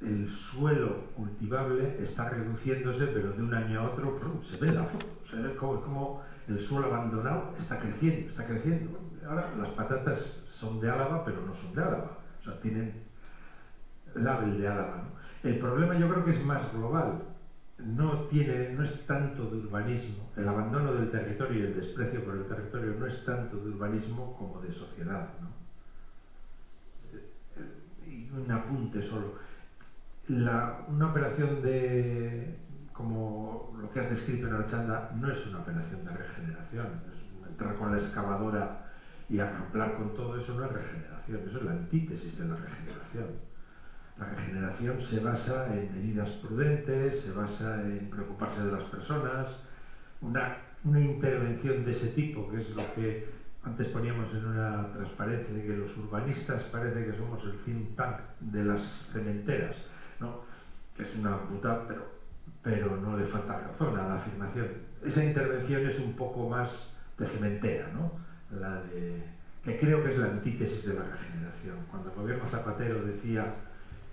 el suelo cultivable está reduciéndose, pero de un año a otro se ve en la foto, se ve como el suelo abandonado está creciendo, está creciendo. Ahora las patatas son de Álava, pero no son de Álava, o sea, tienen label de Álava, ¿no? El problema yo creo que es más global. No es tanto de urbanismo, el abandono del territorio y el desprecio por el territorio no es tanto de urbanismo como de sociedad, ¿no? Y un apunte solo. Una operación como lo que has descrito en Archanda no es una operación de regeneración, es entrar con la excavadora y acoplar con todo eso no es regeneración, eso es la antítesis de la regeneración. La regeneración se basa en medidas prudentes, se basa en preocuparse de las personas, una intervención de ese tipo, que es lo que antes poníamos en una transparencia, de que los urbanistas parece que somos el think tank de las cementeras, ¿no? Que es una putada, pero no le falta razón a la afirmación. Esa intervención es un poco más de cementera, ¿no? Que creo que es la antítesis de la regeneración. Cuando el gobierno Zapatero decía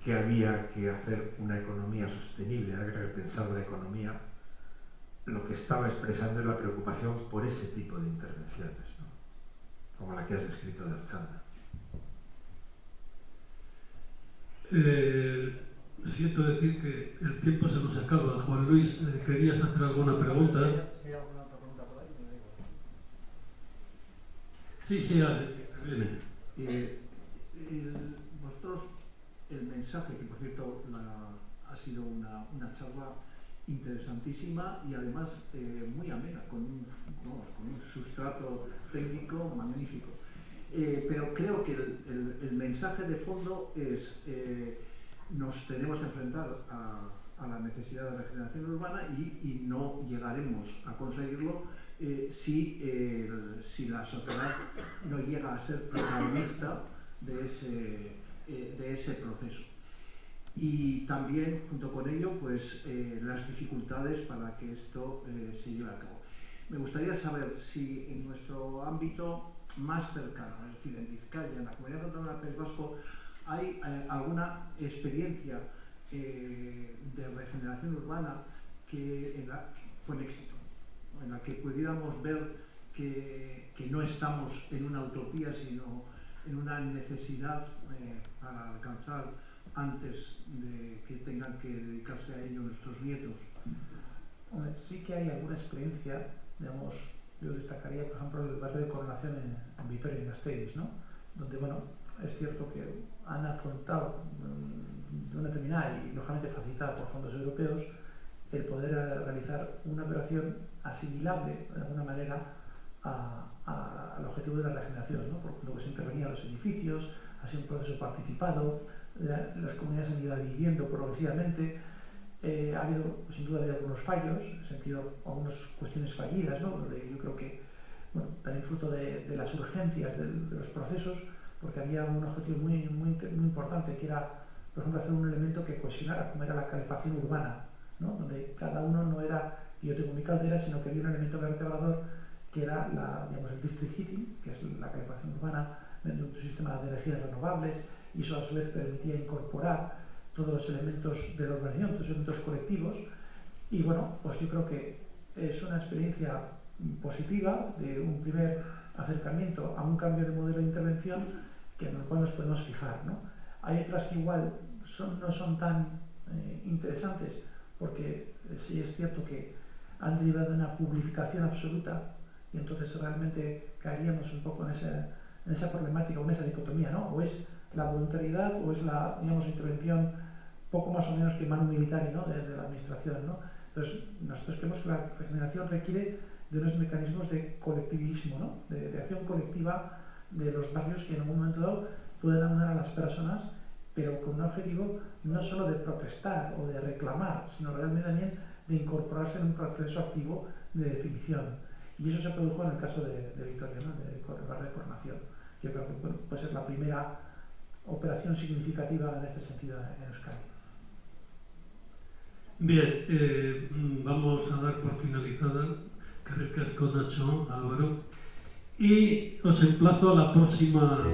que había que hacer una economía sostenible, había que repensar la economía, lo que estaba expresando es la preocupación por ese tipo de intervenciones, ¿no? Como la que has descrito de Archanda. Siento decir que el tiempo se nos acaba. Juan Luis, ¿querías hacer alguna pregunta? ¿Sí hay alguna otra pregunta por ahí? Sí, viene. Vosotros, el mensaje, que por cierto ha sido una charla interesantísima y además muy amena, con un sustrato técnico magnífico. Pero creo que el mensaje de fondo es nos tenemos que enfrentar a la necesidad de regeneración urbana y no llegaremos a conseguirlo si la sociedad no llega a ser protagonista de ese proceso. Y también, junto con ello, pues las dificultades para que esto se lleve a cabo. Me gustaría saber si en nuestro ámbito más cercano, es decir, en Vizcaya, en la Comunidad Autónoma del País Vasco, hay alguna experiencia de regeneración urbana con éxito, en la que pudiéramos ver que no estamos en una utopía, sino en una necesidad para alcanzar antes de que tengan que dedicarse a ello nuestros nietos. Hombre, sí que hay alguna experiencia, digamos, yo destacaría, por ejemplo, el barrio de Coronación en Vitoria, en Gasteiz, ¿no? Donde, bueno, es cierto que han afrontado de una determinada y lógicamente facilitada por fondos europeos el poder realizar una operación asimilable de alguna manera al objetivo de la regeneración, ¿no? Por lo que se intervenían los edificios, ha sido un proceso participado, las comunidades han ido viviendo progresivamente, ha habido, sin duda, algunos fallos, en el sentido, algunas cuestiones fallidas, ¿no? Yo creo que, bueno, también fruto de las urgencias de los procesos, porque había un objetivo muy importante, que era, por ejemplo, hacer un elemento que cohesionara, como era la calefacción urbana, ¿no? Donde cada uno no era, yo tengo mi caldera, sino que había un elemento vertebrador que era el district heating, que es la calefacción urbana dentro de un sistema de energías renovables, y eso a su vez permitía incorporar todos los elementos de la urbanización, todos los elementos colectivos, y bueno, pues yo creo que es una experiencia positiva de un primer acercamiento a un cambio de modelo de intervención en el cual nos podemos fijar, ¿no? Hay otras que igual no son tan interesantes, porque sí es cierto que han derivado de una publificación absoluta, y entonces realmente caeríamos un poco en esa problemática, o en esa dicotomía, ¿no? O es la voluntariedad o es la, digamos, intervención poco más o menos que manu militari, ¿no? de la administración, ¿no? Entonces, nosotros creemos que la regeneración requiere de unos mecanismos de colectivismo, ¿no? de acción colectiva de los barrios que en algún momento dado pueden aunar a las personas, pero con un objetivo no solo de protestar o de reclamar, sino realmente también de incorporarse en un proceso activo de definición. Y eso se produjo en el caso de Vitoria, ¿no? del barrio de Coronación, que creo que puede ser la primera operación significativa en este sentido en Euskadi. Bien, vamos a dar por finalizada. Eskerrik asko, Nacho, Álvaro, y os emplazo a la próxima.